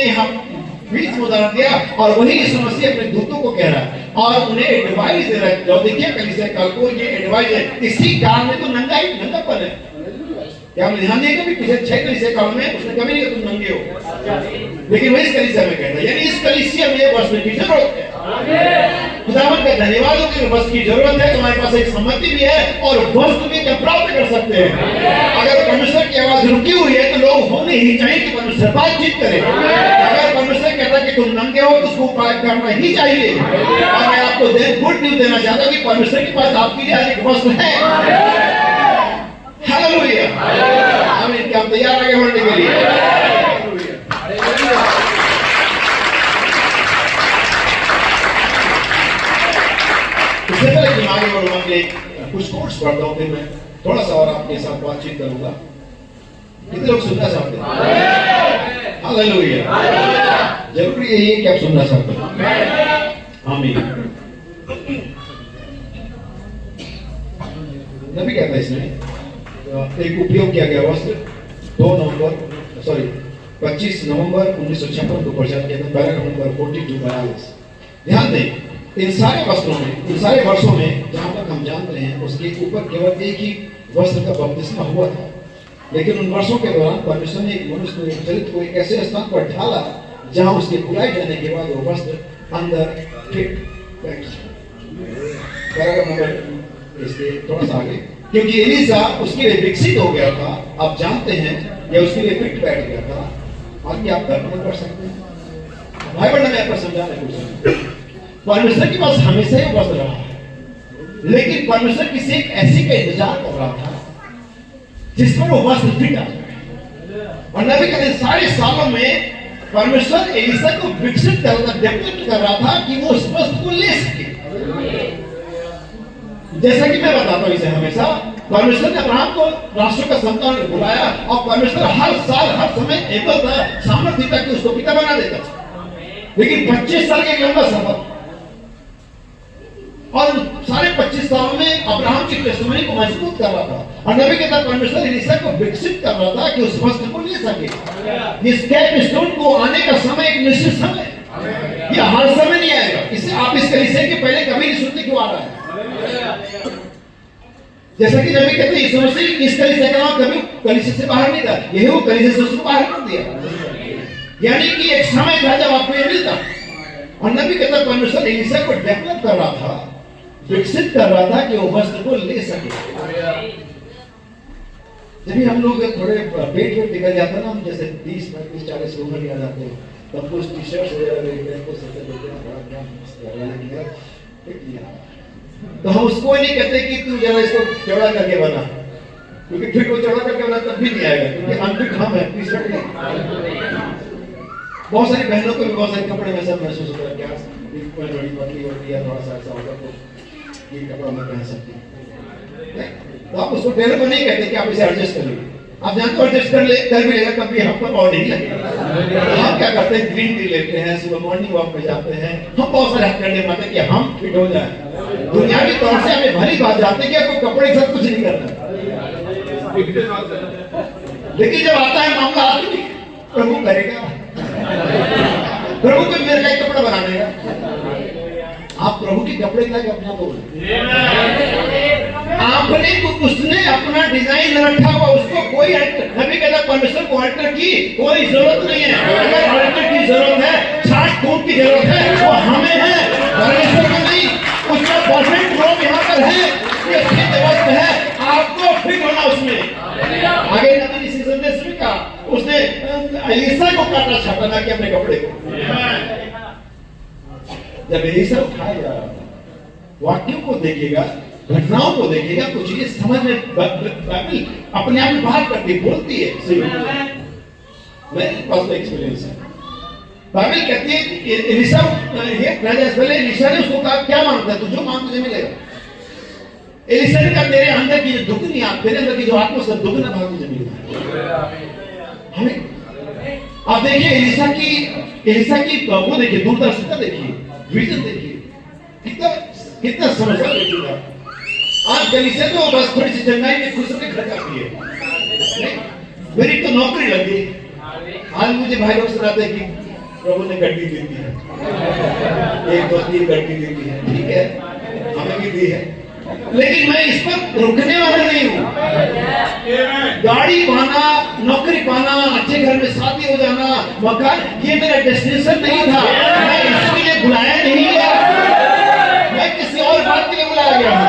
20 उदाहरण दिया और वही यीशु मसीह अपने दूतों को कह रहा है और उन्हें एडवाइस दे रहा है। लौदीकिया कलीसिया काल को ये एडवाइस है, इसी काल में तो नंगापन है। क्या हमने ध्यान दिया कभी पिछले 6 कलीसिया काल में उसने कभी नहीं कहा तुम नंगे हो, लेकिन वही इस कलीसिया में कहता है, यानी इस कलीसिया में वस्त्र की जरूरत है। खुदावंद का धन्यवाद हो कि वस्त्र की जरूरत है, तुम्हारे पास एक सम्मति भी है और वस्त्र भी क्या प्राप्त कर सकते हैं। अगर परमेश्वर की आवाज रुकी हुई है तो लोग होने ही चाहिए कि परमेश्वर बातचीत करे। अगर परमेश्वर कहता है कि तुम नंगे हो तो उसको उपाय करना ही चाहिए। और मैं आपको गुड न्यूज देना चाहता हूँ कि परमेश्वर के पास आपके लिए आज एक वस्त्र है। हालेलुया, आमीन। क्या आप तैयार आगे बढ़ने के लिए? इससे पहले कि आगे बढ़ूंगा कि कुछ कोट्स पढ़ता हूं, फिर मैं थोड़ा सा और आपके साथ बातचीत करूंगा। कितने लोग सुनना चाहते हैं? हालेलुया, जरूरी यही है कि आप सुनना चाहते हैं। आमीन। नबी कहता है इसमें एक उपयोग किया गया वस्त्र 25 नवंबर 1956 को प्रचार किया था, पैराग्राफ नंबर 42 ध्यान दें, इन सारे वस्त्रों में, इन सारे वर्षों में जहां तक हम जान रहे हैं उसके ऊपर केवल एक ही वस्त्र का बपतिस्मा हुआ था। लेकिन उन वर्षों के दौरान परमेश्वर ने एक मनुष्य को, एक चरित्र को एक ऐसे स्थान पर ढाला जहां उसके बुलाए जाने के बाद वो वस्त्र अंदर फिट बैठ गया। पैराग्राफ नंबर इसके थोड़ा सा आगे, क्योंकि एलिसा उसके लिए विकसित हो गया था, आप जानते हैं, या उसके लिए फिट बैठ गया था। आगे आप कल्पना कर सकते हैं। भाई बहन, मैं आपको समझाने कुछ परमेश्वर के पास हमेशा ही वस्त्र रहा है, लेकिन परमेश्वर किसी एक ऐसी का इंतजार कर रहा था जिस पर वो वस्त्र फिट आ जाए। और नबी कहते हैं सारे सालों में परमेश्वर एलिसा को विकसित कर रहा था, डेवलप कर रहा था कि वो उस वस्त्र को ले सके। जैसा कि मैं बताता हूं इसे हमेशा, परमेश्वर ने अब्राहम को राष्ट्र का संतान बुलाया और परमेश्वर हर साल हर समय एक सामर्थ्य था कि उसको पिता बना देता था। लेकिन 25 साल का एक लंबा सफर, और सारे 25 सालों में अब्राहम की टेस्टिमनी को मजबूत कर रहा था। और नबी कहता परमेश्वर एलिसा को विकसित कर रहा था कि उस वस्त्र को ले सके। इस कैपस्टोन को आने का समय एक निश्चित समय, ये हर समय नहीं आएगा। इसे आप इस कलीसिया के पहले कभी नहीं सुनते क्यों आ रहा है। जैसा कि नबी कहते हैं यीशु मसीह इस कलीसिया का नाम कभी कलीसिया से बाहर नहीं था, यही वो कलीसिया से उसको बाहर कर दिया। यानी कि एक समय था जब आपको ये मिलता। और नबी कहता परमेश्वर एलिसा को डेवलप कर रहा था, विकसित कर रहा था कि वो वस्त्र को ले सके। जब भी हम लोग थोड़े पेट वेट निकल जाता ना, हम जैसे 30, 35, 40 उम्र में आ जाते हैं, तब कुछ टी शर्ट वगैरह देखते हैं, कुछ तो हम उसको नहीं कहते कि तू जरा इसको चौड़ा करके बना, क्योंकि फिर वो चौड़ा करके बना तब भी नहीं आएगा, क्योंकि अनफिट हम है, टी शर्ट नहीं। बहुत सारी बहनों को भी बहुत सारे कपड़े में सब महसूस होता है, क्या बड़ी पतली होती है, थोड़ा सा ऐसा होगा तो ये कपड़ा मैं पहन सकती हूँ। तो आप उसको टेलर को नहीं कहते कि आप इसे एडजस्ट कर लीजिए। आप जानते हो एडजस्ट कर भी लेगा, कभी हम पर और नहीं लगेगा। हम क्या करते हैं, ग्रीन टी लेते हैं, सुबह मॉर्निंग वॉक पे जाते हैं, हम बहुत सारे हथ करने पाते हैं कि हम फिट हो जाए। दुनियावी तौर से हमें भली बात जानते हैं कि आपको कपड़े के साथ कुछ नहीं करना। लेकिन जब आता है मामला, प्रभु करेगा, प्रभु को मेरे का कपड़ा बना देगा। आप प्रभु के कपड़े का अपना बोल, आपने उसने अपना डिजाइन रखा हुआ, उसको कोई नबी कहता परमेश्वर को अल्टर की कोई जरूरत नहीं है। अगर अल्टर की जरूरत है, छाट फूट की जरूरत है, वो हमें है, परमेश्वर को नहीं। उसका परफेक्ट रोग यहाँ पर है, ये फिट वस्त्र है, आपको फिट होना उसमें। आगे नबी इसी संदेश में कहा, उसने एलिसा को काटा छाटा ना कि अपने कपड़े को। जब एलिसा उठाया जा रहा था, वाक्यों को देखिएगा, घटनाओं को देखिएगा, कुछ चीजें समझ में बाइबल अपने आप में बाहर करती बोलती है। मेरे पास एक्सपीरियंस है। बाइबल कहती है कि एलिसा ये पहले एलिसा ने उसको कहा क्या मांगता है, तू जो मांग तुझे मिलेगा। एलिसा ने कहा तेरे अंदर की जो दुगनी आत्मा, तेरे अंदर की जो आत्मा से दुगना भाग तुझे मिलेगा। हमें आप देखिए एलिसा की वो देखिए, दूरदर्शिता देखिए, विजन देखिए, कितना समझदार व्यक्ति था। आज कलीसिया तो बस थोड़ी सी चंगाई में खुश होकर घर जाती है। मेरी तो नौकरी लगी। आज मुझे भाई लोग सुनाते हैं कि प्रभु ने गड्डी दी है, 1 2 3 गड्डी दी है, ठीक है, हमें भी दी है, लेकिन मैं इस पर रुकने वाला नहीं हूँ। गाड़ी पाना, नौकरी पाना, अच्छे घर में शादी हो जाना, मकान, ये मेरा डेस्टिनेशन नहीं था। मैं इसके लिए बुलाया नहीं गया, मैं किसी और बात के लिए बुलाया गया हूँ।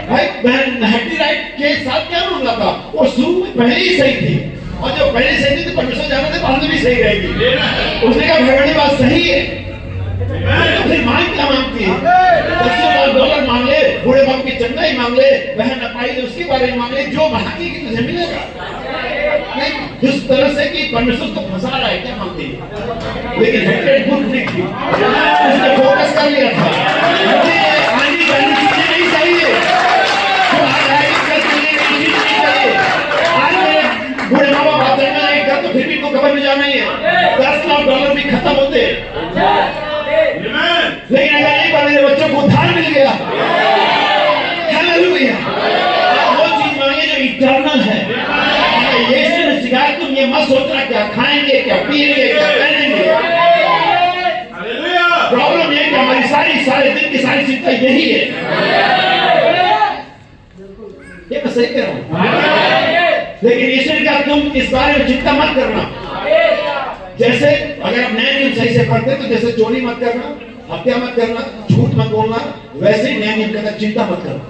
भाई बहन हैप्पी राइट के साथ क्या मामला था? वो शुरू में पहले ही सही थी, और जो पहले सही थी तो परमेश्वर जाने से बाद में भी सही रहेगी। उसने कहा भगवान बात सही है, तो फिर मांग क्या मांगती है? $10 मांग ले, बूढ़े बाप की चंदाई मांग ले, बहन न पाई तो उसके बारे में मांग ले, जो मांगेगी तुझे मिलेगा। नहीं, जिस तरह से कि परमेश्वर को फंसा रहा है, क्या मांगती है? लेकिन हेटेड बुक नहीं थी, उसने फोकस कर लिया था। मुझे आने वाली चीजें नहीं चाहिए, जो आ रहा है कल के लिए चीज नहीं चाहिए। आज मेरे बूढ़े माँ बाप आते हैं एक घर, तो फिर भी इनको कब्र में जाना ही है, $10 भी खत्म होते, लेकिन अगर एक बार मेरे बच्चों को उद्धार मिल गया, हालेलुया, वो चीज मांगे जो इटर्नल है। यीशु ने सिखाया तुम ये मत सोचना क्या खाएंगे, क्या पिएंगे, क्या पहनेंगे। प्रॉब्लम ये है कि हमारी सारे दिन की सारी चिंता यही है। ये मैं सही कह रहा हूँ, लेकिन यीशु ने कहा तुम इस बारे में चिंता मत करना। जैसे अगर आप नए नियम सही से पढ़ते तो जैसे चोरी मत करना, हत्या मत करना, झूठ मत बोलना, वैसे ही नया नियम कहता चिंता मत करना।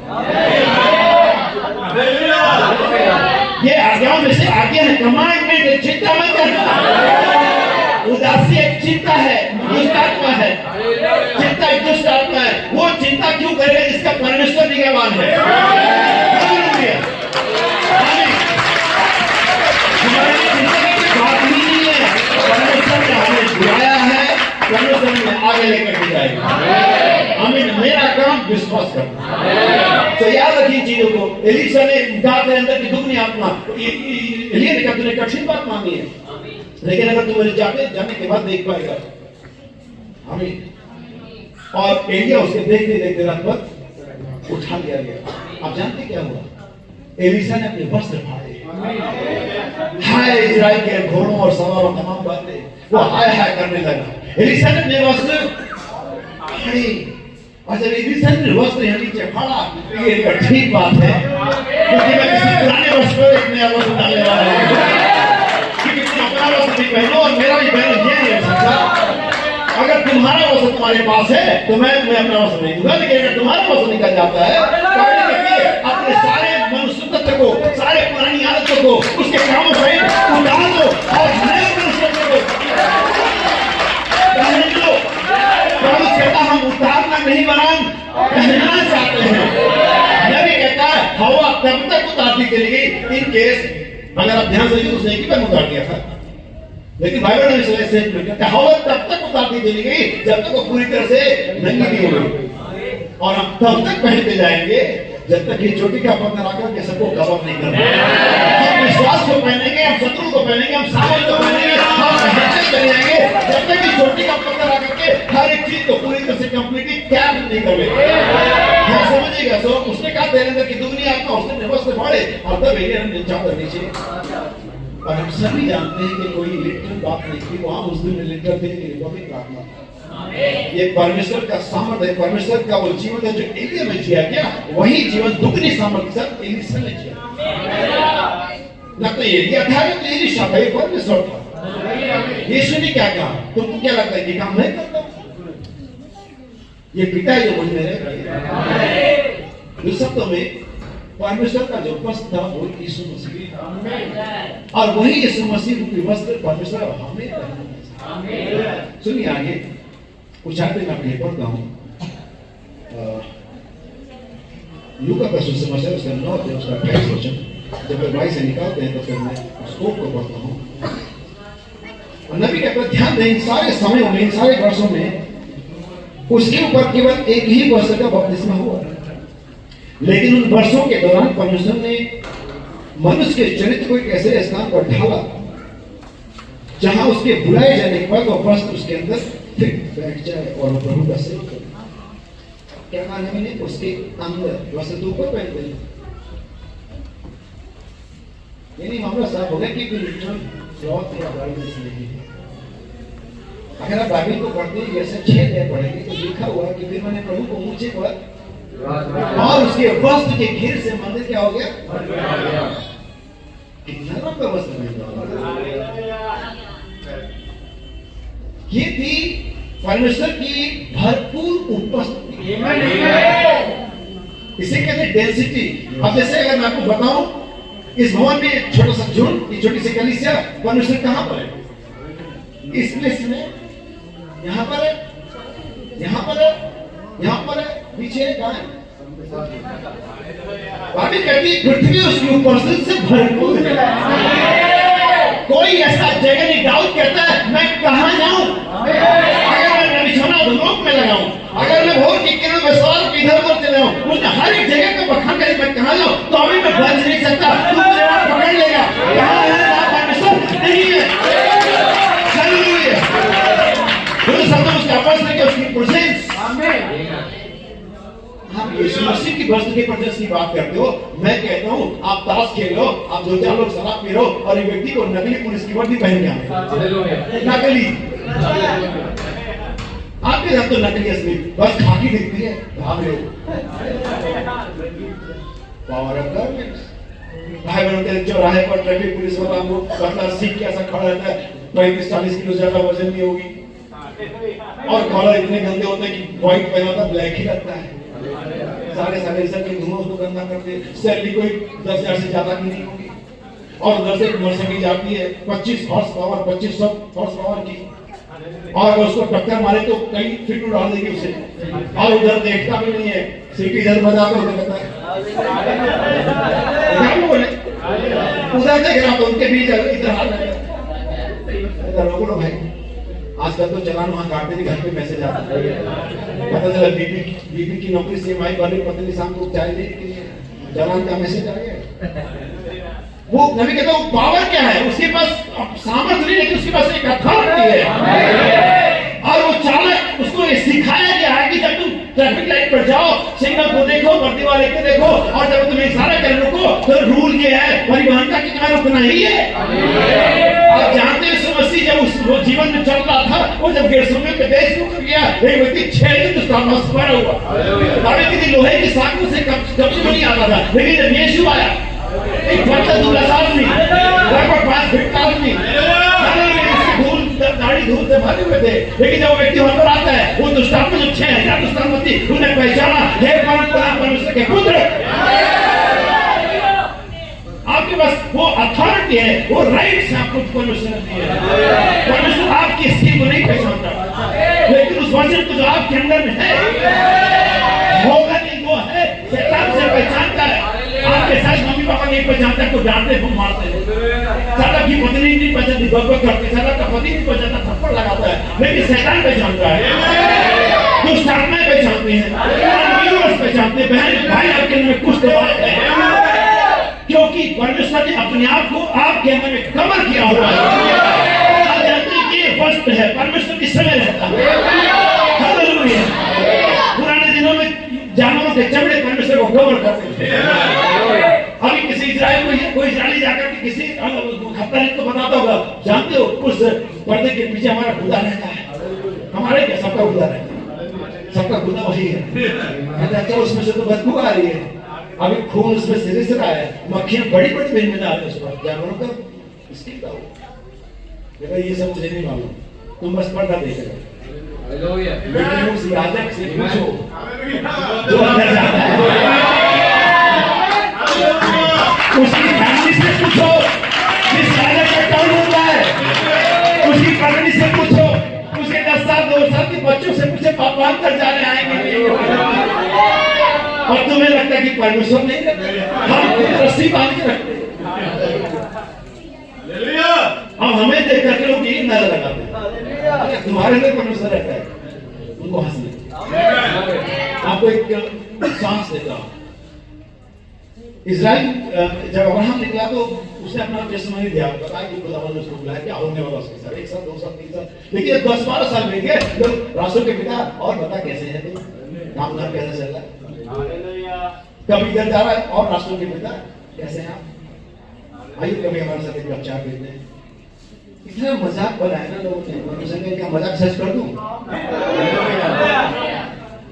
ये आज्ञाओं में से आज्ञा है, कमांडमेंट है, चिंता मत करना। उदासी एक चिंता है, दुष्ट आत्मा है, चिंता एक दुष्ट आत्मा है। वो चिंता क्यों करेगा जिसका परमेश्वर निगहबान है? हमारे चिंता की बात ही नहीं है, परमेश्वर ने हमें बुलाया है, परमेश्वर ने आगे लेकर के जाएगा। आमीन। मेरा काम विश्वास करना। तो याद रखिए चीजों को। एलीशा ने अपने अंदर की दुगनी आत्मा, एलिय्याह ने कहा तूने कठिन बात मांगी है, लेकिन अगर तू मेरे जाने के बाद देख पाएगा। आमीन। और एलिय्याह उसके देखते देखते रात भर उठा लिया गया। आप जानते क्या हुआ? एलीशा ने अपने वस्त्र फाड़े। हाय इजराइल के घोड़ों और सवारों तमाम बातें, वो हाय हाय करने लगा। एलीशा ने अपने वस्त्र फाड़े, और जब एलीशा ने वस्त्र यहाँ नीचे फाड़ा, ये एक ठीक बात है, क्योंकि मैं किसी पुराने वस्त्र पर एक नया वस्त्र डालने वाला हूँ। क्योंकि तुम अपना वस्त्र भी पहनो और मेरा भी पहनो, ये नहीं हो सकता। अगर तुम्हारा वस्त्र तुम्हारे पास है तो मैं अपना वस्त्र नहीं दूंगा, लेकिन अगर तुम्हारा वस्त्र निकल जाता है तो अपने सारे मनुष्यत्व को, सारे पुरानी आदतों को, उसके कामों से उतार दो और नए मनुष्यत्व को पहन लो। पौलुस कहता हम उतारना नहीं वरन पहनना चाहते हैं। नबी कहता है हवा तब तक उतारती चली गई, इन केस अगर आप ध्यान से उसने एक ही बार उतार दिया था, लेकिन बाइबल में इसे कहता है हवा तब तक उतारती चली गई जब तक वो पूरी तरह से नंगी नहीं हो गई, और हम तब तक पहनते जाएंगे जब तक ये चोटी का पत्थर आकर के सबको कवर नहीं करना। हम विश्वास को पहनेंगे, हम शत्रु को पहनेंगे, हम सामर्थ को पहनेंगे, हम पहनते चले जाएंगे जब तक ये चोटी का पत्थर आकर के हर एक चीज को पूरी तरह से कंप्लीटली कैप नहीं कर लेते। हाँ समझिएगा। सो उसने कहा तेरे अंदर की दुगनी आत्मा, उसने वस्त्र फाड़े और तब एलिय्याह चादर नीचे। और हम सभी जानते हैं कि कोई लिटरल बात नहीं थी वहां, उस दिन लिटरल थे कि रिपब्लिक प्रार्थना था। ये परमेश्वर का सामर्थ्य है, परमेश्वर का वो जीवन है जो एलिय्याह में जिया गया, वही जीवन दुगनी सामर्थ्य से एलीशा ने जिया। ना तो एलिय्याह था ना तो एलीशा था, ये परमेश्वर था। यीशु ने क्या कहा? तुमको क्या लगता है कि काम नहीं करता? ये पिता है जो मुझ में रहता। इस शब्दों में परमेश्वर का जो वस्त्र था वो यीशु मसीह था, और वही यीशु मसीह रूपी वस्त्र परमेश्वर हमें पहनाया। सुनिए आगे कुछ आते मैं आपके लिए पढ़ता हूँ। लूका का सुसमाचार उसका 9 अध्याय उसका 28 वचन, जब मैं भाई से निकालते हैं तो फिर मैं उसको पढ़ता हूँ। और नबी कहता है ध्यान दें, इन सारे समयों में, इन सारे वर्षों में उसके ऊपर केवल एक ही वर्ष का बपतिस्मा हुआ, लेकिन उन वर्षों के दौरान परमेश्वर ने मनुष्य के चरित्र को एक ऐसे स्थान पर ढाला जहां उसके बुलाए जाने के बाद वह वस्त्र उसके अंदर फिट बैठ जाए और वह प्रभु का सेवक करे। क्या कहा हमने? उसके अंदर वस्त्र तो ऊपर पहनते हैं, यानी मामला साफ हो गया कि लिटरल क्लॉथ या गारमेंट्स नहीं है। अगर आप बाइबल को पढ़ते हैं जैसे 6 अध्याय पढ़ेंगे तो लिखा हुआ है कि फिर मैंने प्रभु को ऊंचे पर और उसके वस्त्र के घेर से मंदिर क्या हो गया? कितना लंबा वस्त्र पहना? ये थी परमेश्वर की भरपूर उपस्थिति। इसे कहते हैं डेंसिटी। अब जैसे अगर मैं आपको बताऊं इस भवन में छोटा सा झुंड, ये छोटी सी कलीसिया, परमेश्वर कहां पर है? इस प्लेस में, यहां पर है, यहां पर है, यहां पर है, पीछे है, कहां है? बाइबल कहती है पृथ्वी उसकी उपस्थिति से भरपूर है। कोई ऐसा जगह नहीं। दाऊद कहता है मैं कहां जाऊं? अगर मैं बिछौना धूप में लगाऊं, अगर मैं भोर की किरणों में सौर इधर उधर चले जाऊं, मुझे हर एक जगह को बखान करे मैं कहां जाऊं, तो अभी मैं बच नहीं सकता। तू मुझे वहां पकड़ लेगा। कहां है वहां परमेश्वर? नहीं है। हालेलुया। वो सब उसके आपस में उसकी प्रेजेंस। आमीन। आप यीशु मसीह की वस्त्र के प्रेजेंस की बात करते हो। मैं कहता हूं आप ताश खेल लो, आप 2-4 लोग शराब पी रहे हो और एक व्यक्ति को नकली पुलिस की वर्दी पहन के आए। नकली आपके साथ तो नकली असली बस खाकी दिखती है, भाग रहे हो। Power of government. भाई बहनों के चौराहे पर ट्रैफिक पुलिस वाला वो पतला सीख के ऐसा खड़ा रहता है, 35-40 किलो ज्यादा वजन नहीं होगी और कॉलर इतने गंदे होते हैं कि व्हाइट पहना होता ब्लैक ही लगता है। सारे के धुआं उसको गंदा करते। सैलरी कोई 10,000 से ज्यादा की नहीं होगी और उधर से मोटरसाइकिल जाती है 25 हॉर्स पावर 2500 हॉर्स पावर की, और अगर उसको टक्कर मारे तो कई फिट उड़ा देगी उसे, और उधर देखता भी नहीं है, सीटी इधर बजाता उधर कहता है उधर देख रहा तो उनके बीच इधर हाल इधर रोको लो भाई। आजकल तो चलान वहां काटते नहीं, घर पे मैसेज आता है, पता चला बीबी की नौकरी से माई बड़ी पत्नी शाम को चाय देने के लिए चलान का मैसेज आ गया। वो नबी कहता है पावर क्या है? उसके पास सामर्थ्य नहीं, लेकिन उसके पास एक अथॉरिटी है और वो चालक उसको ये सिखाया गया है कि जब तुम ट्रैफिक लाइट पर जाओ, सिग्नल को देखो, वर्दी वाले को देखो, और जब तुम्हें इशारा कर रुको तो रूल ये है परिवहन का कि तुम्हें रुकना ही है। आप जानते हैं सुमसी जब उस जीवन में चल रहा था, वो जब गेरसोमे पे देश रुक गया, एक व्यक्ति 6 दिन उसका मस्त पड़ा हुआ, बाबे की धीलोहे की साखों से कब्ज में नहीं आता था, लेकिन जब यीशु आया एक बच्चा दूल्हा आदमी, लगभग 5 फीट का आदमी, दाढ़ी धूल से भरे हुए थे, लेकिन जब व्यक्ति वहां पर आता है, वो दुष्टात्मा जो 6,000 दुष्टात्मा थी, उन्हें पहचाना, हे परमेश्वर के पुत्र। आपके पास वो अथॉरिटी है, वो राइट्स आपको परमेश्वर ने दिए हैं। परमेश्वर आपकी स्किल को नहीं पहचानता, लेकिन उस वचन को जो आपके अंदर में है होगा नहीं, वो है शैतान से पहचानता है। आपके साथ मम्मी पापा नहीं पहचानते, आपको डांटते वो मारते हैं, साला की पत्नी नहीं पहचानती, बकबक करती, साला का पति नहीं पहचानता, थप्पड़ लगाता है, लेकिन शैतान पहचानता है, दुष्ट आत्माएं पहचानते हैं, यूनिवर्स पहचानते हैं। बहन भाई आपके अंदर में कुछ तो बात है, क्योंकि परमेश्वर ने अपने आप को आपके अंदर में कवर किया हुआ है। आप जानते हैं कि ये वस्त्र है, परमेश्वर किस समय रहता है। हालेलुया। पुराने दिनों में जानवरों के चमड़े परमेश्वर को कवर करते थे। अभी किसी इजराइल को कोई इजरायली जाकर के किसी खतरे को बताता होगा, जानते हो उस पर्दे के पीछे हमारा खुदा रहता है। हमारे क्या सबका खुदा रहता है, सबका खुदा वही है। कहते अच्छा उसमें से तो बदबू आ रही है, अभी खून उसमें से रिस रहा है, मक्खियां बड़ी बड़ी बेजमेदार है उस पर, जानवरों का स्किल का हो। ये सब मुझे नहीं मालूम, तुम बस पढ़ना देख रहे हो। लेकिन उस याजक से पूछो जो अंदर जाता है, उसकी फैमिली से पूछो जिस याजक का कौन होता है, उसकी पत्नी से पूछो, उसके 10 साल 2 साल के बच्चों से पूछे पापा अंदर जाने आएंगे। और तुम्हें लगता है कि परमेश्वर नहीं रहता, हम रस्सी बांध के रखते हैं। अब हमें देख करके लोग यही नजर लगाते हैं तुम्हारे अंदर परमेश्वर रहता है, उनको हंसने। आपको एक सांस देता हूं। इजराइल जब अब्राहम निकला तो उसने अपना टेस्टिमनी दिया, बताया कि खुदा ने उसको बुलाया, क्या होने वाला उसके साथ 1 साल 2 साल 3 साल, लेकिन 10-12 साल में गए तो रासों के पिता और बता कैसे है तुम, काम धाम कैसे चल रहा है, कभी इधर जा रहा है और राष्ट्रों के पिता कैसे हैं आप, आइए कभी हमारे साथ एक विचार देते हैं। इतना मजाक बनाया ना लोगों ने, परमेश्वर ने क्या मजाक सच कर दूं?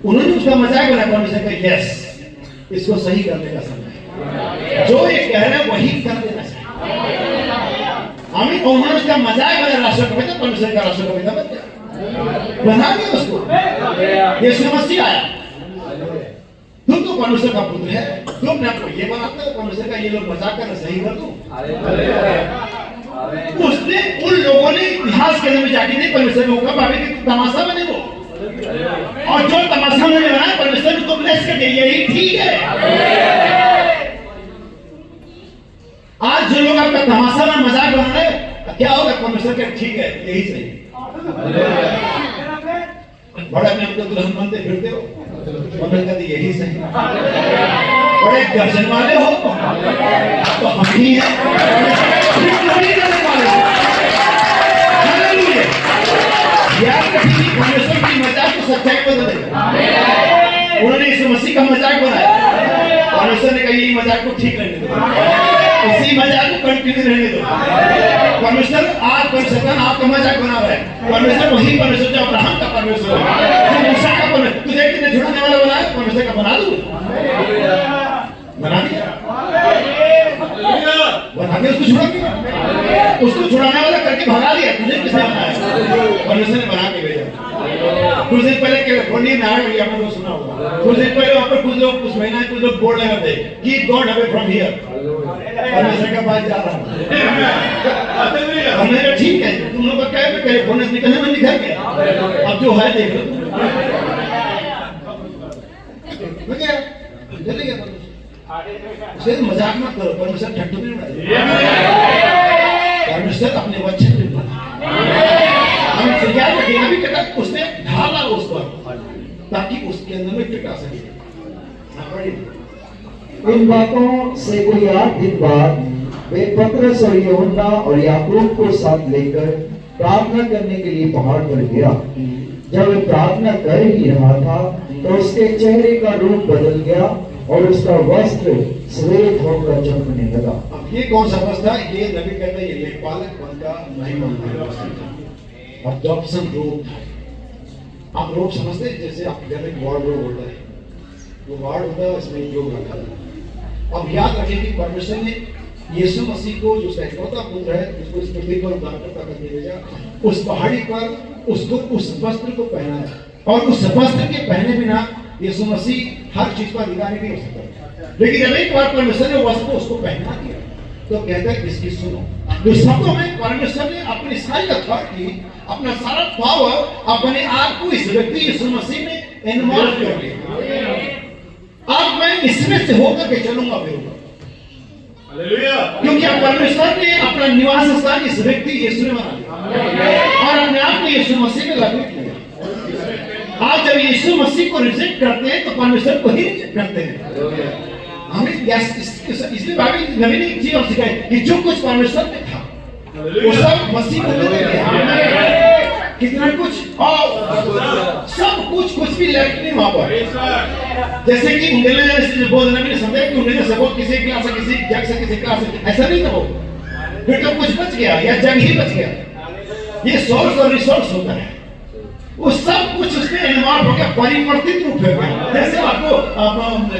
उन्होंने उसका मजाक बनाया, परमेश्वर का यस, इसको सही करने का समय, जो ये कह रहे हैं वही कर देना चाहिए। हमें उन्होंने उसका मजाक बनाया, राष्ट्रपिता परमेश्वर का राष्ट्रपिता बना दिया उसको। यीशु मसीह आया, तुम तो परमेश्वर का पुत्र है, तुम अपने आपको ये बनाते हो परमेश्वर का, ये लोग मजाक करना सही कर दो। उसने उन लोगों ने इतिहास के अंदर जाके नहीं परमेश्वर को कहा भाभी कि तमाशा बने वो, और जो तमाशा उन्होंने बनाया परमेश्वर को ब्लेस कर दिया, यही ठीक है। आज जो लोग आपका तमाशा में मजाक बना रहे हैं, क्या होगा? परमेश्वर का ठीक है, यही सही। बड़े अपने आपको दुल्हन बनते फिरते हो, परमेश्वर कहते यही सही। बड़े गर्जन वाले हो तो हम ही हैं, परमेश्वर की मजाक को सच्चाई बदलेगा। उन्होंने यीशु मसीह का मजाक बनाया, परमेश्वर ने कहा यही मजाक को ठीक रहने दो, इसी मजाक को कंटिन्यू रहने दो। परमेश्वर आज शैतान आपका मजाक बना रहा है, परमेश्वर वही परमेश्वर जो अब्राहम का परमेश्वर है, जो मूसा का परमेश्वर, तुझे कितने छुड़ाने वाला बनाया, परमेश्वर का बना दूं, बना दिया, बना के उसको छुड़ा दिया, उसको छुड़ाने वाला करके भगा दिया। तुझे किसने बनाया? परमेश्वर ने बना के भेजा। कुछ दिन पहले कैलिफोर्निया में आया, आपने लोग सुना होगा, कुछ दिन पहले वहाँ पर कुछ लोग, कुछ महीना कुछ लोग बोर्ड लगाते keep God away from here, परमेश्वर का पास जा रहा हूँ। हमने कहा ठीक है, तुम लोग का क्या है, कैलिफोर्निया से निकलने में निकल गया, अब जो है देख लो, चले गया। मजाक मत करो, परमेश्वर ठट्टू नहीं उड़ाए, परमेश्वर अपने वचन में बना, हम क्या रखेगा भी कटा, उसने ढाला उस पर ताकि उसके अंदर में टिका सके। इन बातों से कोई 8 दिन बाद वे पतरस और यूहन्ना और याकूब को साथ लेकर प्रार्थना करने के लिए पहाड़ पर गया। जब वह प्रार्थना कर ही रहा था तो उसके चेहरे का रूप बदल गया और उसका वस्त्र श्वेत होकर चमकने लगा। अब ये कौन सा वस्त्र था? ये नबी कहता है ये लेखपालक पन का महिमा है, अडॉप्शन रोब था। आप रोब समझते हैं, जैसे आपके घर में वार्ड रोब होता है, वो वार्ड होता है, इसमें योग रखा था। अब याद रखें कि परमेश्वर ने यीशु मसीह को, जो उसका इकलौता पुत्र है, जिसको इस पृथ्वी पर उद्धारकर्ता करके भेजा, उस पहाड़ी पर उसको उस वस्त्र को पहनाया, और उस वस्त्र के पहने बिना यीशु मसीह हर चीज पर अधिकारी नहीं हो सकता। लेकिन जब एक बार परमेश्वर ने वस्त्र उसको पहना दिया तो कहता है इसकी सुनो। तो शब्दों में परमेश्वर ने अपनी सारी अथॉरिटी, अपना सारा पावर अपने आप को इस व्यक्ति यीशु मसीह में इन्वॉल्व कर लिया। अब मैं इसमें से होकर के चलूंगा फिरूंगा, क्योंकि अब परमेश्वर ने अपना निवास स्थान इस व्यक्ति यीशु में बना लिया और अपने आप को यीशु मसीह में लागू किया। आज जब यीशु मसीह को रिजेक्ट करते हैं तो परमेश्वर को ही रिजेक्ट करते हैं। हमें इसलिए बाइबल नबी ने एक चीज और सिखाई कि जो कुछ परमेश्वर में था वो सब मसीह को दे दिया। कितना कुछ और सब कुछ भी लैक नहीं वहां पर। जैसे कि उंगली जैसे बोल नबी ने समझा कि उंगली से बहुत किसी क्लास से, किसी जग से, किसी क्लास से, ऐसा नहीं था वो। फिर तो कुछ बच गया या जग ही बच गया। ये सोर्स और रिसोर्स होता है, वो सब कुछ उसमें इन्वॉल्व हो गया, परिवर्तित रूप हो गया। जैसे आपको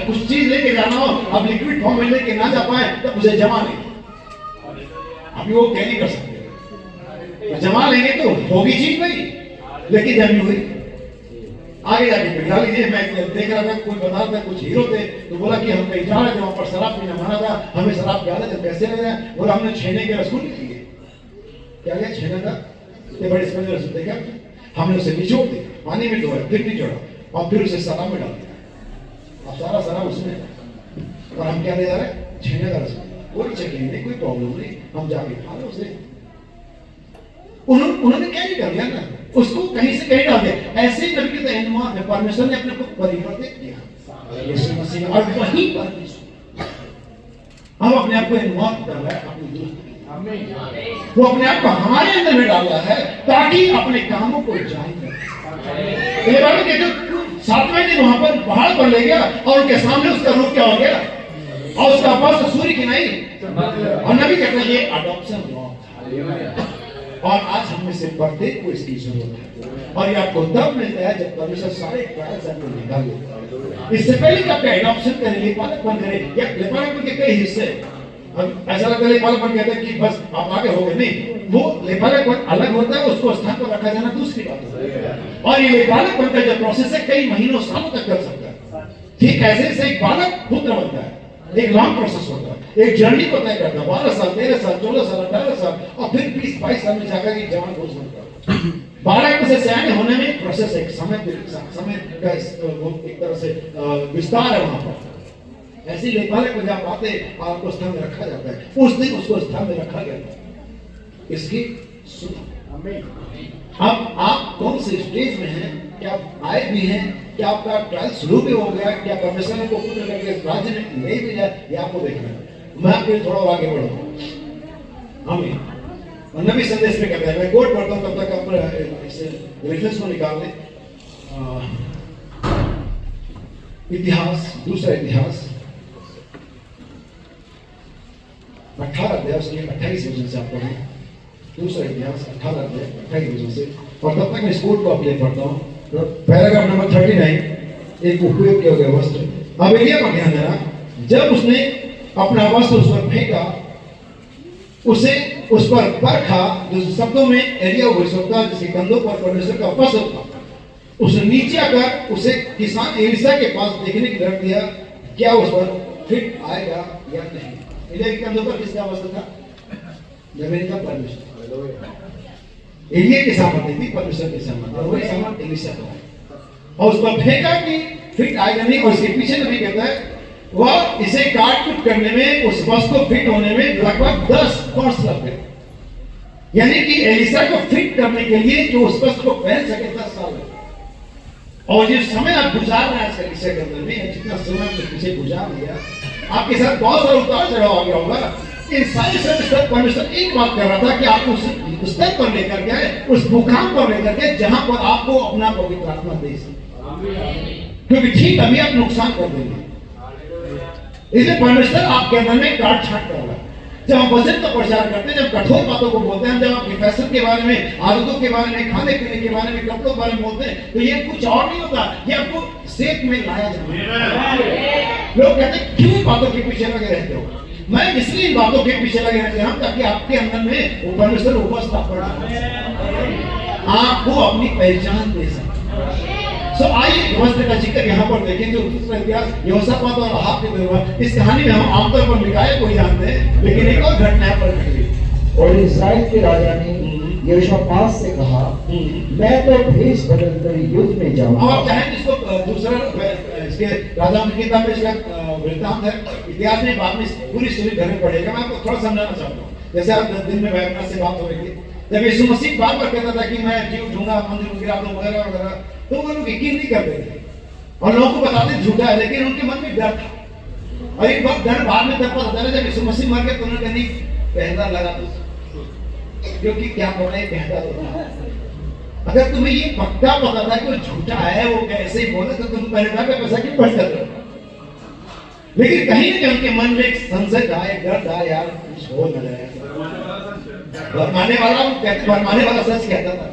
कुछ चीज लेके जाना हो, अब लिक्विड फॉर्म में लेके ना जा पाए तो उसे जमा नहीं, अभी वो क्या नहीं कर सकते। तो जमा लेंगे तो होगी चीज भाई, लेकिन जमी हुई आगे जाके बिठा लीजिए। मैं देख रहा था, कोई बता था, कुछ हीरो थे, तो बोला कि हम कहीं जा रहे थे, वहां पर शराब पीना मना था, हमें शराब पियाला थे, पैसे ले रहे हैं, बोला हमने छेने के रसगुल लिए। क्या गया छेना का? इतने बड़े स्पंज रसगुल देखा, हमने उसे निचोड़ दिया, पानी में डुबाया, फिर निचोड़ा और फिर उसे शराब में डाल दिया। अब सारा शराब उसमें, और हम क्या ले जा रहे हैं? छेने का रसगुल। कोई चेकिंग नहीं, कोई प्रॉब्लम नहीं, हम जाके खा लो उसे। उन्होंने क्या नहीं कर लिया ना, उसको कहीं से कहीं डाल दिया। ऐसे ही नबी के इन्वॉल्व है, परमेश्वर ने अपने को परिवर्तित किया यीशु मसीह में, और वहीं पर हम अपने आप को इन्वॉल्व कर रहा है अपनी दोस्त, वो अपने आप को हमारे अंदर में डाल रहा है ताकि अपने कामों को जान ले। ये बात है कि 7वें दिन वहां पर पहाड़ पर ले गया और उनके सामने उसका रूप क्या हो गया, और उसका पास सूर्य की नहीं, और नबी कहते हैं ये अडॉप्शन हुआ। और आज हम में से प्रत्येक को इसकी जरूरत है। और ये आपको तब मिलता है जब परमेश्वर सारे ट्रायल्स आपको निकाल लेता है। इससे पहले कि आपका एडॉप्शन करें, लेपालकपन करें, या लेपालकपन के कई हिस्से हैं। अब ऐसा लगता है लेपालकपन कहते हैं कि बस आप आगे हो गए, नहीं, वो लेपालकपन अलग होता है, उसको स्थान पर रखा जाना दूसरी बात है। और ये लेपालकपन का जो प्रोसेस है कई महीनों सालों तक कर सकता है। ठीक ऐसे से एक बालक पुत्र बनता है, एक लॉन्ग प्रोसेस होता है, एक जर्नी को तय करता है, 12 साल 13 साल 14 साल 18 साल और फिर 20-22 साल में जाकर ये जवान पुरुष बनता है। 12 से सियाने होने में प्रोसेस, एक समय का एक तरह से विस्तार है वहां पर। ऐसे लेपालक को जब आते आपको स्थान में रखा जाता है, उस दिन उसको स्थान में रखा गया था। इसकी सुनो। अब आप कौन से स्टेज में हैं? क्या आए भी हैं? क्या आपका ट्रायल शुरू भी हो गया? क्या परमेश्वर ने को पुत्र करके राज्य में ले भी जाए? ये आपको देखना है। मैं आपके थोड़ा और आगे बढ़ूँ। आमीन। और नबी संदेश में कहता है, मैं कोट पढ़ता हूँ तब तक आप इस रेफरेंस को निकाल लें। इतिहास, दूसरा इतिहास 18 अध्याय उसके 28 वचन से आप पढ़ें। दूसरा इतिहास 18 अध्याय 28 वचन से। और तब तक मैं इस कोट को अपने पढ़ता हूँ। तो पैराग्राफ नंबर 39, एक उपयोग किया गया वस्त्र। अब एलिया पर ध्यान देना, जब उसने अपना वस्त्र उस पर फेंका, उसे उस पर परखा, जो शब्दों में एलिया भविष्यवक्ता जिसके कंधों पर परमेश्वर का वस्त्र था, उसने नीचे आकर उसे किसान एलिशा के पास देखने के लिए रख दिया, क्या उस पर फिट आएगा या नहीं। एलिया के कंधों पर किसका वस्त्र था? जमीन का परमेश्वर। एलिया के सामने थी, परमेश्वर के सामने, और वही सामान एलिशा का है। और उस पर फेंका कि फिट आएगा नहीं। और इसके पीछे नबी कहता है वह इसे काट कुट करने में, उस वस्त्र को फिट होने में लगभग 10 वर्ष लग गए। यानी कि एलिशा को फिट करने के लिए जो उस वस्त्र को पहन सके 10 साल लगे। और जो समय आप गुजार रहे हैं एलिशा के अंदर में, जितना समय आपके पीछे गुजार लिया, आपके साथ बहुत सारा उतार चढ़ाव आ गया होगा। इन सारे स्तर परमेश्वर एक बात कर रहा था कि आपको उस स्तर पर लेकर के, उस मुकाम पर लेकर के जहां पर आपको अपना पवित्र आत्मा दे सके। क्योंकि ठीक अभी आप नुकसान कर देंगे, इसलिए परमेश्वर आपके अंदर में काट छाट कर रहा है। जब हम वचन का प्रचार करते हैं, जब कठोर बातों को बोलते हैं, जब आपके फैशन के बारे में, आदतों के बारे में, खाने पीने के बारे में, कपड़ों के बारे में बोलते हैं, तो ये कुछ और नहीं होता, ये आपको सेफ में लाया जाता है। लोग कहते हैं क्यों बातों के पीछे लगे रहते हो? मैं इसलिए इन बातों के पीछे लगे रहते हैं ताकि आपके अंदर में परमेश्वर उपस्थित आपको अपनी पहचान दे सके। सो आइए वस्त्र का जिक्र यहाँ पर देखें, जो दूसरा इतिहास यहोशापात और आहाब के दरबार। इस कहानी में हम आमतौर पर मिकाया को ही जानते हैं, लेकिन एक और घटना है पर घटी। और इस्राएल के राजा ने यहोशापात से कहा, मैं तो भेष बदलकर युद्ध में जाऊंगा। अब आप चाहें इसको दूसरा इसके राजाओं की किताब में इसका वृत्तांत है, इतिहास में बाद में पूरी स्टोरी घर में पढ़ेगा। मैं आपको थोड़ा समझाना चाहता हूँ। जैसे आप दिन में बैठना से बात हो रही थी, जब यीशु मसीह बार बार कहता था कि मैं जी उठूंगा, मंदिर गिरा दूं वगैरह वगैरह, तो वो लोग यकीन नहीं करते थे और लोगों को बताते झूठा है, लेकिन उनके मन में डर था। और एक बार डर बाद में तब पता चला जब यीशु मसीह मर गए तो उन्होंने कहा पहला लगा दो, क्योंकि क्या पता है पहला तो। अगर तुम्हें ये पक्का पता था कि वो झूठा है, वो कैसे ही बोले, तो तुम पहले बार पैसा क्यों बढ़ जाते हो? लेकिन कहीं ना कहीं उनके मन में एक संशय था, एक डर था, यार कुछ हो न जाए। भरमाने वाला वो कहते, भरमाने वाला सच कहता था।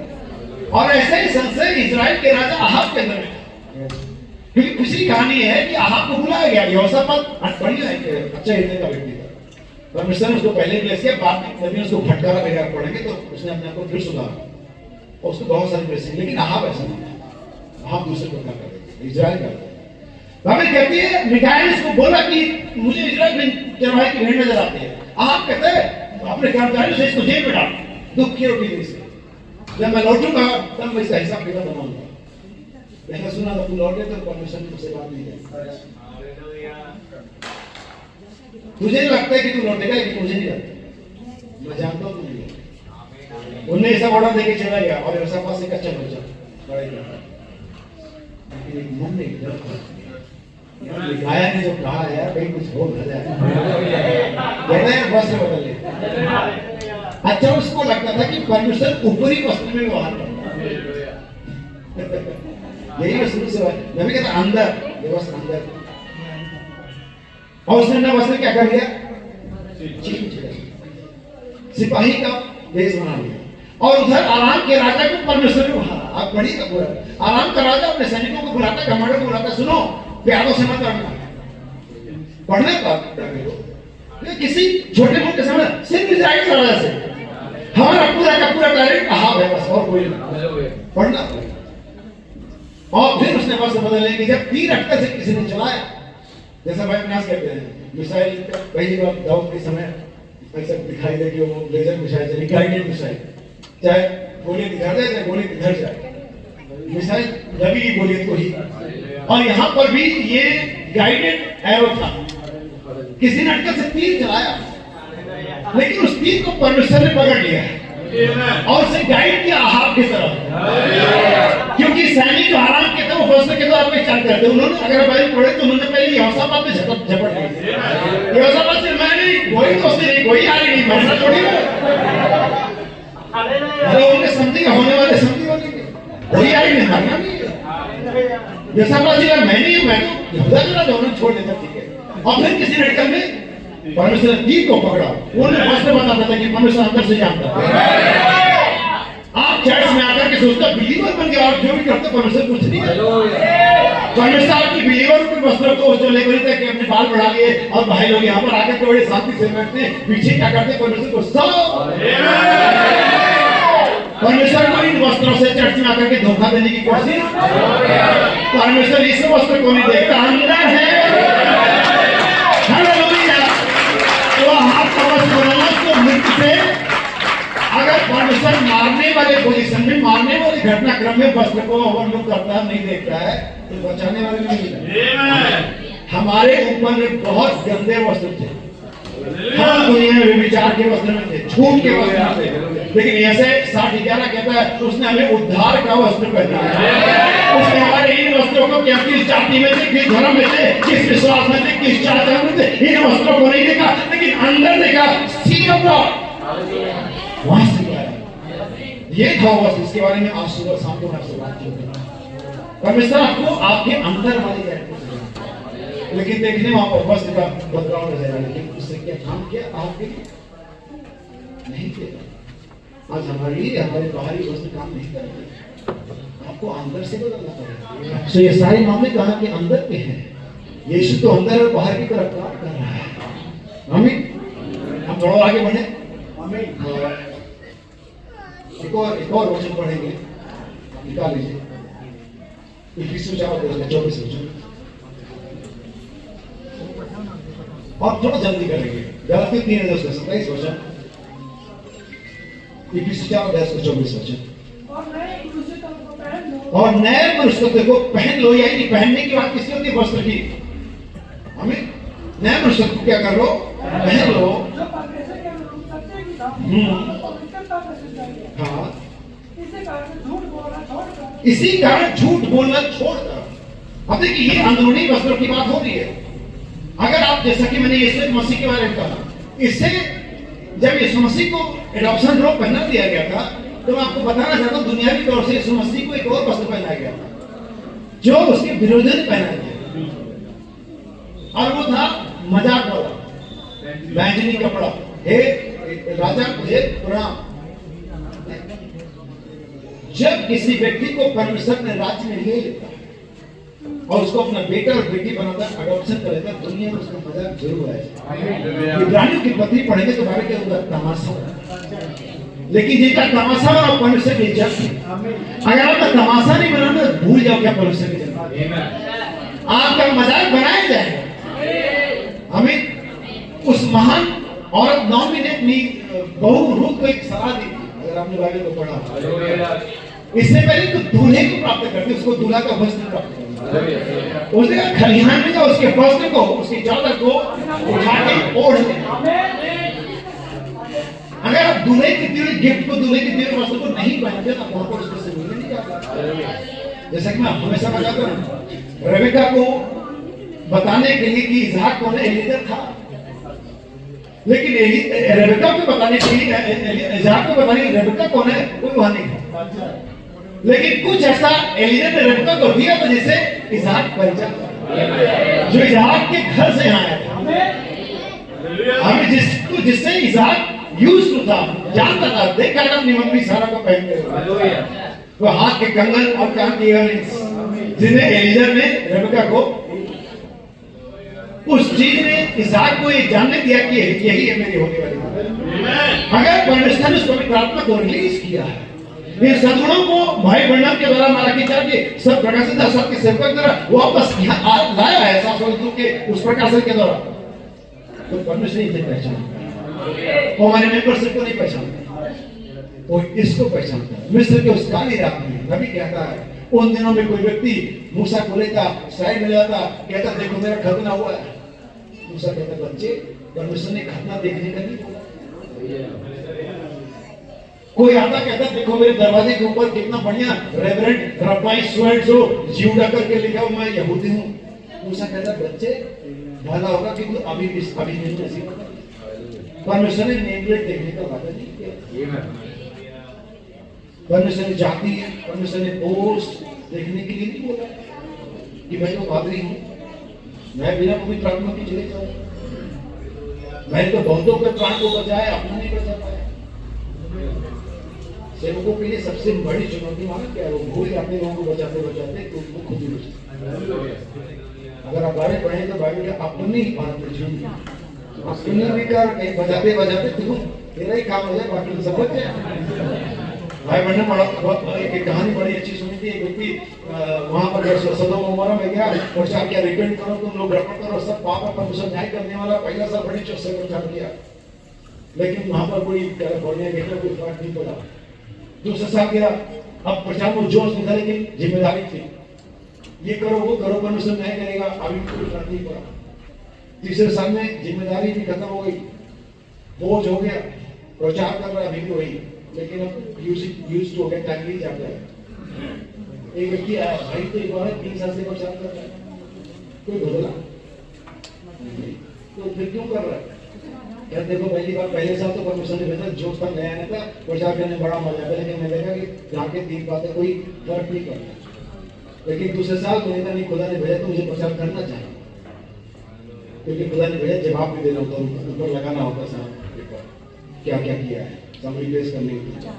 और ऐसे ही संशय इजराइल के राजा आहाब के अंदर में, क्योंकि दूसरी कहानी है कि आहाब को बुलाया गया। यहोशापात बढ़िया एक अच्छा हृदय का व्यक्ति था। परमेश्वर ने उसको पहले प्लेस किया, बाद में नबी उसको फटकारा वगैरह पड़ेंगे तो उसने अपने आप को फिर सुधारा और उसको बहुत सारी ब्लेसिंग। लेकिन आहाब ऐसा नहीं था, आहाब दूसरे प्रकार का व्यक्ति, इजराइल का। बाइबल कहती है मिकाया ने उसको बोला कि मुझे इजराइल में चरवाहे की भेड़ नजर आती है। आहाब कहते हैं अपने कर्मचारियों से इसको जेल में डाल, दुख की रोटी दे इसे, जब मैं लौटूंगा तब मैं इसका हिसाब किताब बनाऊंगा। मैंने सुना था तू लौटे तो परमेश्वर ने तुझसे बात नहीं की। तुझे लगता है कि तू लौटेगा, लेकिन मुझे नहीं लगता, मैं जानता हूँ तू नहीं। उन्होंने ऐसा ऑर्डर देके चला गया और ऐसा पास एक अच्छा बच्चा बड़ा ही था, लेकिन एक मन में डर था। लिखाया ने जो कहा यार कहीं कुछ हो न जाए, कहना है वस्त्र बदल ले। अच्छा उसको लगता था कि परमेश्वर ऊपरी वस्त्र में व्यवहार करता है। यही शुरू से नबी कहता अंदर, ये वस्त्र अंदर। और उसने ना वस्त्र क्या कर लिया, सिपाही का वेश बना लिया। और उधर आराम के राजा को परमेश्वर ने बुलाया। आप पढ़िए का पूरा, आराम का राजा अपने सैनिकों को बुलाता, कमांडर को बुलाता, सुनो प्यारों से मत लड़ना, पढ़ने का किसी छोटे मुल्क के समय सिर्फ इजराइल का राजा से हमारा पूरा का पूरा टैलेंट कहा है, बस और कोई नहीं, पढ़ना। और फिर उसने वस्त्र बदलने की जब तीर अटका से किसी ने चलाया, जैसा भाई विनाश कहते हैं मिसाइल पहली बार दाऊद के समय ऐसा दिखाई दे कि वो लेजर मिसाइल चली, गाइडेड मिसाइल, चाहे गोली इधर जाए चाहे गोली इधर जाए, मिसाइल लगी गोली को ही। और यहाँ पर भी ये गाइडेड एरो था, किसी ने अटकल से तीर चलाया, लेकिन उस तीर को परमेश्वर ने पकड़ लिया और उसे गाइड किया आहाब की तरफ, क्योंकि सैनिक जो आराम के थे वो फौज के द्वार पे चल करते, उन्होंने अगर बाइबल पढ़े तो उन्होंने पहले यहोशापात पे झपट दी, यहोशापात से मैंने कोई दोस्ती नहीं, कोई यारी नहीं, मरना थोड़ी है, अरे उनके समझी होने वाले समझी होने कोई यारी नहीं, मरना नहीं है। यहोशापात जी मैं नहीं हूं, मैं तो यहूदा का दोनों छोड़ देता, ठीक है। और फिर किसी लड़का में परमेश्वर ने तीर को पकड़ा, उन्होंने फर्स्ट बताता था कि परमेश्वर अंदर से जानता है। आप चर्च में आकर के सोचता बिलीवर बन गया और जो भी करते परमेश्वर कुछ नहीं है, परमेश्वर आपकी बिलीवर के वस्त्रों को जो लेकर के अपने बाल बढ़ा लिए और भाई लोग यहाँ पर आकर के बड़े शांति से बैठते, पीछे क्या करते परमेश्वर को सब परमेश्वर को इन वस्त्रों से चर्च में आकर के धोखा देने की कोशिश, परमेश्वर इस वस्त्र को नहीं देखता, अंदर है। तो आपका वस्त्र बनाना तो मृत्यु से, अगर परमेश्वर मारने वाले पोजीशन में, मारने वाले घटनाक्रम में वस्त्र को अवलोकन करता है, नहीं देखता है, तो बचाने वाले नहीं है। हमारे ऊपर में बहुत गंदे वस्त्र थे, हम दुनिया में विचार के वस्त्र में थे, झूठ के वस्त्र में थे, लेकिन ऐसे 60-11 कहता है उसने हमें उद्धार का वस्त्र पहना है। उसने हमारे इन वस्त्रों को क्या, किस जाति में थे, किस धर्म में थे, किस विश्वास में थे, किस चाचार में थे, इन वस्त्रों को नहीं देखा, लेकिन अंदर देखा, सी ऑफ गॉड वहां से गया। ये था वस्त्र, इसके बारे में आज सुबह शाम को आपसे बात की। परमेश्वर आपको आपके अंदर वाली कैरेक्टर, लेकिन देखने वहां पर वस्त्र का बदलाव नजर आया, लेकिन उससे क्या काम किया आपके नहीं किया। आज हमारे बाहरी वस्त्र काम नहीं करते, आपको अंदर से बदलना पड़ेगा। तो ये सारे मामले कहाँ के अंदर के हैं, यीशु तो अंदर और बाहर की तरफ काम कर रहा है। आमीन। हम थोड़ा आगे बढ़े, आमीन। एक और वचन पढ़ेंगे, निकाल लीजिए इफिसियों 4:24 वचन, और थोड़ा जल्दी करेंगे। गलातियों 3:27 वचन, इफिसियों 4:24 वचन। और नए मनुष्य को पहन लो, यानी पहनने की बात किसकी होती है, वस्त्र की। हमें नए मनुष्य को क्या कर लो, पहन लो। हाँ, इसी कारण झूठ बोलना छोड़कर, अब देखिए ये अंदरूनी वस्त्रों की बात हो रही है। अगर आप, जैसा कि मैंने यीशु मसीह के बारे में कहा, इससे जब यीशु मसीह को एडॉप्शन रोग पहना दिया गया था, तो मैं आपको बताना चाहता हूं दुनियावी तौर से यीशु मसीह को एक और वस्त्र पहनाया गया था जो उसके विरोधी ने पहनाया गया, और वो था मजाक वाला बैंजनी कपड़ा। हे राजा मुझे प्रणाम। जब किसी व्यक्ति को परमेश्वर ने राज्य में ले लेता और उसको अपना बेटा और बेटी बनाता, अडॉप्शन कर लेता, दुनिया में उसका मजाक जरूर आएगा। इब्रानियों की पत्री पढ़ेंगे तो बारे के अंदर तमाशा, लेकिन जिनका तमाशा और परमेश्वर की इज्जत, अगर आपका तमाशा नहीं बनाना तो भूल जाओ क्या परमेश्वर की इज्जत, आपका मजाक बनाया जाएगा। हमें उस महान औरत नॉमी ने अपनी बहू रूत को एक सलाह दी, अगर आपने बाइबल को पढ़ा, इससे पहले तो दूल्हे को प्राप्त करते, उसको दूल्हा का वस्त्र प्राप्त करते। उसने कहा खलिहान में जाओ, उसके वस्त्र को, उसकी चादर को उठा के ओढ़ ले। अगर आप दूल्हे के दिए गिफ्ट को, दूल्हे के दिए वस्त्र को नहीं पहनते तो वहां पर उसको से मिलने नहीं जाता। जैसा कि मैं हमेशा बताता हूं, रेबेका को बताने के लिए कि इसहाक कौन है, एलीजेर था, लेकिन रेबेका को बताने के लिए, इसहाक को बताने के लिए रेबेका कौन है कोई वहां नहीं था, लेकिन कुछ ऐसा एलीजेर ने रेबेका को दिया था जिसे इसहाक परिचय, जो इसहाक के घर से आया था, हमें जिससे इसहाक यूज टू था, जानता था, देखा था अपनी मम्मी सारा को पहनते हुए, वो हाथ के कंगन और कान के इयररिंग्स, जिन्हें एलिजा ने रेबेका को उस चीज ने इसहाक को ये जानने दिया कि यही है मेरी होने वाली। अगर परमेश्वर ने उस पवित्र आत्मा को रिलीज किया है, इन सदगुणों को भाई ब्रह्म के द्वारा मलाकी 4 के सब प्रकाशन 10 के सेवकों के द्वारा वापस यहाँ लाया है, 7 के उस प्रकाशन के द्वारा, तो परमेश्वर इसे पहचानता है, वो हमारे मेंबरशिप को नहीं पहचानता, वो इसको पहचानता है। मिस्र के उस काली रात में नबी कहता है, उन दिनों में कोई व्यक्ति मूसा को लेता, साइड में जाता, कहता देखो मेरा खतना हुआ है। मूसा कहता बच्चे, परमेश्वर ने खतना देखने का नहीं बोला। कोई आता कहता देखो मेरे दरवाजे के ऊपर कितना बढ़िया रेवरेंड रब्बाई स्वेट जो जियूडा करके लिखा हुआ, मैं यहूदी हूँ। मूसा कहता बच्चे भला होगा कि तू अभी नहीं नसीब होगा। परमेश्वर ने नेम प्लेट देखने का वादा नहीं किया, परमेश्वर ने जाति, परमेश्वर ने पोस्ट देखने के लिए नहीं बोला कि मैं तो पादरी हूँ, मैं बिना पवित्र आत्मा के चले जाऊँ। मैंने तो बहुतों के प्राण को बचाया, अपना नहीं बचा पाया। सेवकों के लिए सबसे बड़ी चुनौती माना क्या है, वो भूल जाते लोगों को बचाते बचाते तो उनको खुद ही बचते। अगर आप बाइबल पढ़ें तो बाइबल का अपनी बात अपनी भी कर कहीं बजाते बजाते तुम तेरा ही काम हो जाए, बाकी तो सब बच जाए। भाई मैंने एक कहानी बड़ी अच्छी सुनी थी। एक व्यक्ति वहां पर सदोम उमरा में गया, प्रचार किया रिपेंट करो तुम लोग, ग्रहण करो, सब पाप पर मुझे न्याय करने वाला पहला साल बड़ी चौक से प्रचार किया, लेकिन वहां पर कोई कैलिफोर्निया के कोई फर्क नहीं पड़ा। दूसरा साल गया, अब प्रचार में जोश निकला, लेकिन जिम्मेदारी थी, ये करो वो करो, परमेश्वर न्याय करेगा, अभी कोई फर्क नहीं पड़ा। तीसरे साल में जिम्मेदारी भी खत्म हो गई, बोझ हो गया, प्रचार कर रहा अभी भी वही, लेकिन अब यूज हो गया, टाइमली जाता है। एक व्यक्ति आया, भाई तो एक बार 3 साल से प्रचार कर रहा है, कोई बदला तो फिर क्यों कर रहा है? यार देखो पहले साल तो परमेश्वर ने भेजा, जोश था, नया था, प्रचार करने में बड़ा मजा आता, लेकिन मैं देखा कि जाके 3 बातें कोई फर्क नहीं करता। लेकिन दूसरे साल मैंने कहा नहीं, खुदा ने भेजा तो मुझे प्रचार करना चाहिए, क्योंकि खुदा ने भेजा जवाब भी देना होता, ऊपर लगाना होता साहब क्या क्या किया है, समरी पेश करने के लिए,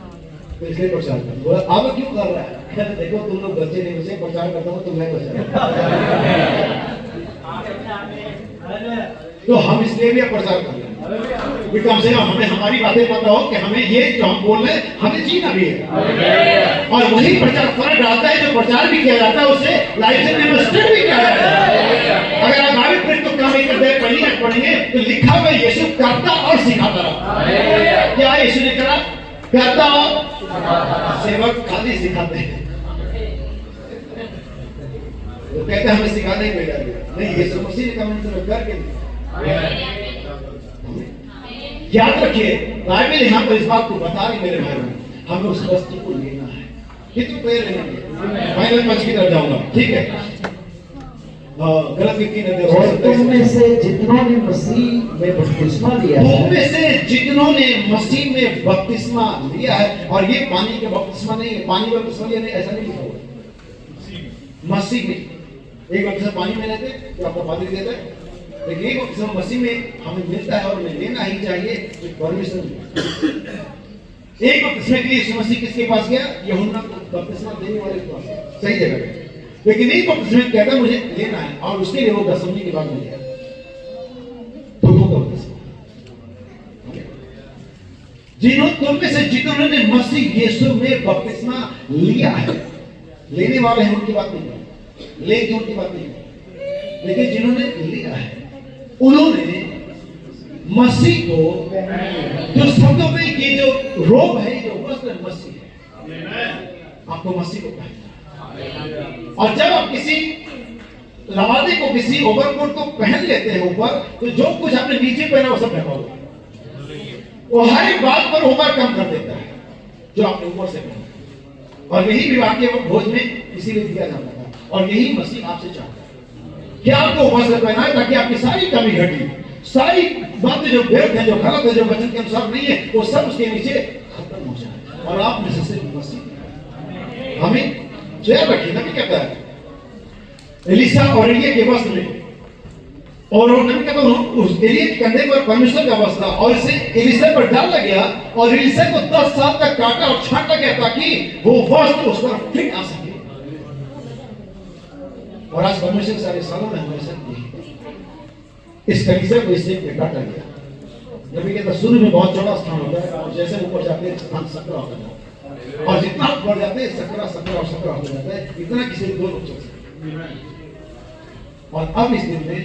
तो इसलिए प्रचार कर। बोला अब क्यों कर रहा है? कहते देखो तुम लोग बच्चे नहीं बचे, प्रचार करता हूँ तो मैं बचा। तो हम इसलिए भी प्रचार कर रहे हैं कि कम से कम हमें हमारी बातें पता हो कि हमें ये जो हम बोल रहे हैं हमें जीना भी है, और वही प्रचार फर्क डालता है। जो प्रचार भी किया जाता है उससे लाइफ से डेमोंस्ट्रेट भी किया जाता है। अगर आप बाइबल पढ़ें तो काम नहीं करते, पहली बार पढ़ेंगे तो लिखा हुआ यीशु करता और सिखाता रहा। क्या यीशु ने करा? करता और सेवक खाली सिखाते हैं। वो कहते हैं हमें सिखाने ही भेजा गया नहीं, यीशु मसीह ने कहा करके याद रखिए, बाइबल यहाँ पर इस बात को बता रही मेरे भाई, हमें उस वस्तु को लेना है। कितने पैर लेंगे? फाइनल पंच की तरफ जाऊंगा, ठीक है? गलत व्यक्ति ने और तुम में से जितनों ने मसीह में बपतिस्मा लिया है, तुम में से जितनों ने मसीह में बपतिस्मा लिया है, और ये पानी का बपतिस्मा नहीं है, पानी में बपतिस्मा लिया नहीं, ऐसा नहीं लिखा हुआ। मसीह में एक बपतिस्मा पानी में लेते तो आपका पादरी देता है, लेकिन एक बपतिस्मा मसीह में हमें मिलता है और हमें लेना ही चाहिए, परमेश्वर। एक बपतिस्मा के लिए यीशु मसीह किसके पास गया? यूहन्ना को बपतिस्मा देने वाले के पास, सही जगह पे। लेकिन एक बपतिस्मा कहता मुझे लेना है, और उसके लिए वो दसवीं के बाद मिल गया तुम तुम में से जितनों ने मसीह यीशु में बपतिस्मा लिया है, लेने वाले हैं उनकी बात नहीं, लेके उनकी बात नहीं, लेकिन जिन्होंने लिया है उन्होंने मसीह को, जो शब्दों में ये जो रोब है, जो वस्त्र मसीह है, आपको मसीह को पहनना। और जब आप किसी लवादे को, किसी ओवरकोट को पहन लेते हैं ऊपर, तो जो कुछ आपने नीचे पहना वो सब ढका हुआ, वो हर एक बात पर ओवरकम कर देता है जो आपने ऊपर से पहना। और यही विवाह के भोज में इसीलिए दिया जाता था, और यही मसीह आपसे चाहता है कि आपको ऊपर से पहना है, ताकि आपकी सारी कमी घटी, सारी बातें जो व्यर्थ है, जो गलत है, जो वचन के अनुसार नहीं है, वो सब उसके नीचे खत्म हो जाए, और आप में से सिर्फ मसीह हमें चेयर रखिए। नबी कहता है एलिसा और एलिया के वस्त्र में और मैं कहता हूँ उस एलिया के कंधे पर परमेश्वर का वस्त्र था और इसे एलिशा पर डाला गया और एलिशा को 10 साल तक काटा और छांटा गया ताकि वो वस्त्र उस पर फिट आ सके। और आज परमेश्वर सारे सालों में हमारे साथ नहीं, इस कलीसिया को इससे काटा गया। नबी कहता शुरू में बहुत चौड़ा स्थान होता है और जैसे ऊपर जाते हैं स्थान सकरा होता है और जितना ऊपर जाते हैं सकरा सकरा और सकरा हो जाता है, इतना किसी दो लोग चल सकते। और अब इस दिन में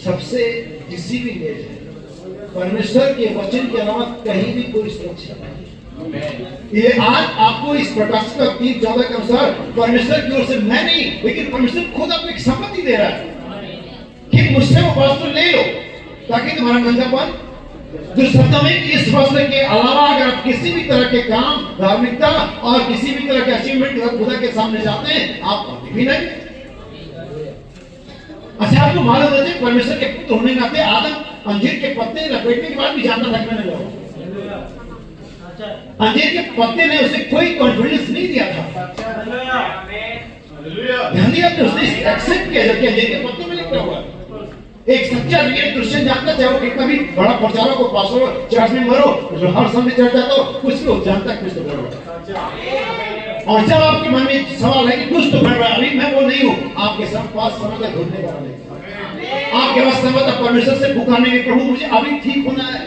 सबसे किसी भी एज है परमेश्वर के वचन के अलावा कहीं भी कोई सुरक्षा नहीं। ये आज आपको इस प्रकाश का 3:14 के अनुसार परमेश्वर की ओर से मैं नहीं लेकिन परमेश्वर खुद आपको एक सम्मति दे रहा है कि मुझसे वो वस्त्र ले लो ताकि तुम्हारा गंजापन दुष्टता में इस वस्त्र के अलावा अगर आप किसी भी तरह के काम धार्मिकता और किसी भी तरह के अचीवमेंट के साथ खुदा के सामने जाते हैं आप कभी भी नहीं। अच्छा आपको मालूम है परमेश्वर के पुत्र होने के नाते आदम अंजीर के पत्ते लपेटने के बाद भी जानता था कि मैंने लगा अंजीर के पत्ते ने उसे कोई कॉन्फिडेंस नहीं दिया था। ध्यान दिया आपने, उसने एक्सेप्ट किया जबकि अंजीर के पत्ते में लिखा हुआ है। एक सच्चा रियल क्रिश्चियन जानता चाहे वो कितना भी बड़ा प्रचारक हो पास्टर हो चर्च में मरो हर समय चर्च जाता हो कुछ लोग जानता कुछ तो गड़बड़। और जब आपके मन में सवाल है कि कुछ तो गड़बड़, अभी मैं वो नहीं हूँ, आपके सब पास समय तक ढूंढने का नहीं, आपके पास समय तक परमेश्वर से पुकारने के प्रभु मुझे अभी ठीक होना है।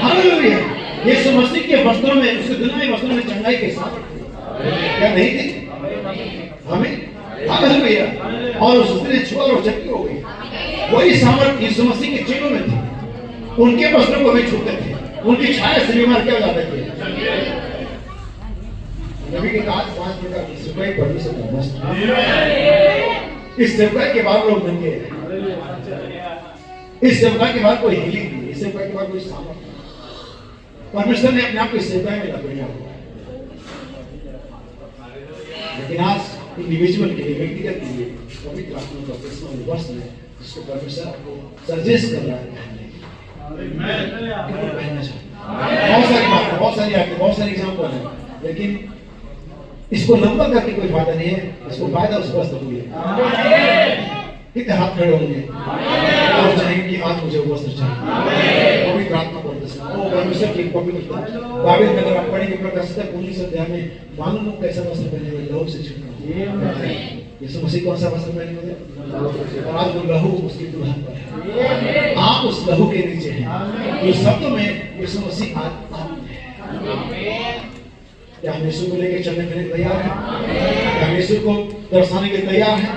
हालेलुया। यीशु मसीह के वस्त्रों में उसके दुनिया के वस्त्रों में चंगाई के साथ क्या नहीं थी हमें। हालेलुया। और उसने छुआ और चक्की हो गई। वही सामर्थ यीशु मसीह के चेलों में थी, उनके वस्त्रों को भी छूते थे, उनकी छाया से बीमार क्या जाते थे। नबी के आज 5 प्रकार की सेवकाई परमेश्वर का वस्त्र। इस सेवकाई के बाद लोग नंगे हैं, इस सेवकाई के बाद कोई हीलिंग नहीं, इस सेवकाई के बाद कोई सामर्थ नहीं। परमेश्वर ने अपने आप को इस सेवकाई में लपेटा हुआ है। लेकिन आज इंडिविजुअल के लिए व्यक्तिगत के लिए पवित्र आत्मा का पर्सनल वस्त्र है जिसको परमेश्वर आपको सजेस्ट कर रहा है। बहुत सारी बातें, बहुत सारी आयतें, बहुत सारी एग्जाम्पल है, लेकिन इसको लंबा करके कोई फायदा नहीं है। इसको फायदा उस वस्त्र को है। कितने हाथ खड़े होंगे और चाहेंगे कि आज मुझे वस्त्र चाहिए। पवित्र आत्मा को परमेश्वर की पवित्रता बाइबल में अगर आप पढ़ेंगे प्रकाशित 19 अध्याय में मालूम हो कैसा वस्त्र पहने हुए लहू से छूटा। यीशु मसीह कौन सा वस्त्र पहने हुए और आज वो लहू उसकी दुल्हन पर है। आप उस लहू के नीचे हैं। तो शब्दों में यीशु मसीह आज आप क्या हम यीशु को लेकर चलने के लिए तैयार हैं? क्या हम यीशु को दर्शाने के लिए तैयार हैं?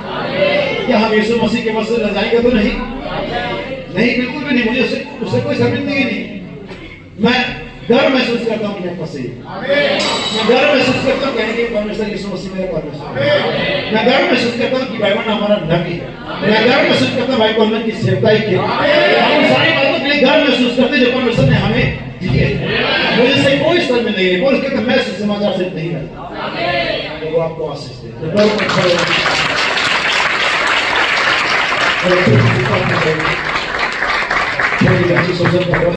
क्या हम यीशु मसीह के वस्त्र ले जाएंगे तो नहीं? नहीं, बिल्कुल भी नहीं। मुझे उससे कोई शर्मिंदगी नहीं। मैं गर्व महसूस करता हूँ कि मैं फंसे। मैं गर्व महसूस करता हूँ कहने के परमेश्वर यीशु मसीह मेरा परमेश्वर। मैं गर्व महसूस करता हूँ कि बाइबल हमारा नबी है। मैं गर्व महसूस करता हूँ भाई कॉलमन की सेवकाई की। हम सारी बातों के लिए गर्व महसूस करते जो परमेश्वर ने हमें दिए। मुझे से कोई शर्मिंदगी नहीं। बोल के मैं समाचार से नहीं रहता। तो वो आपको आशीष दे।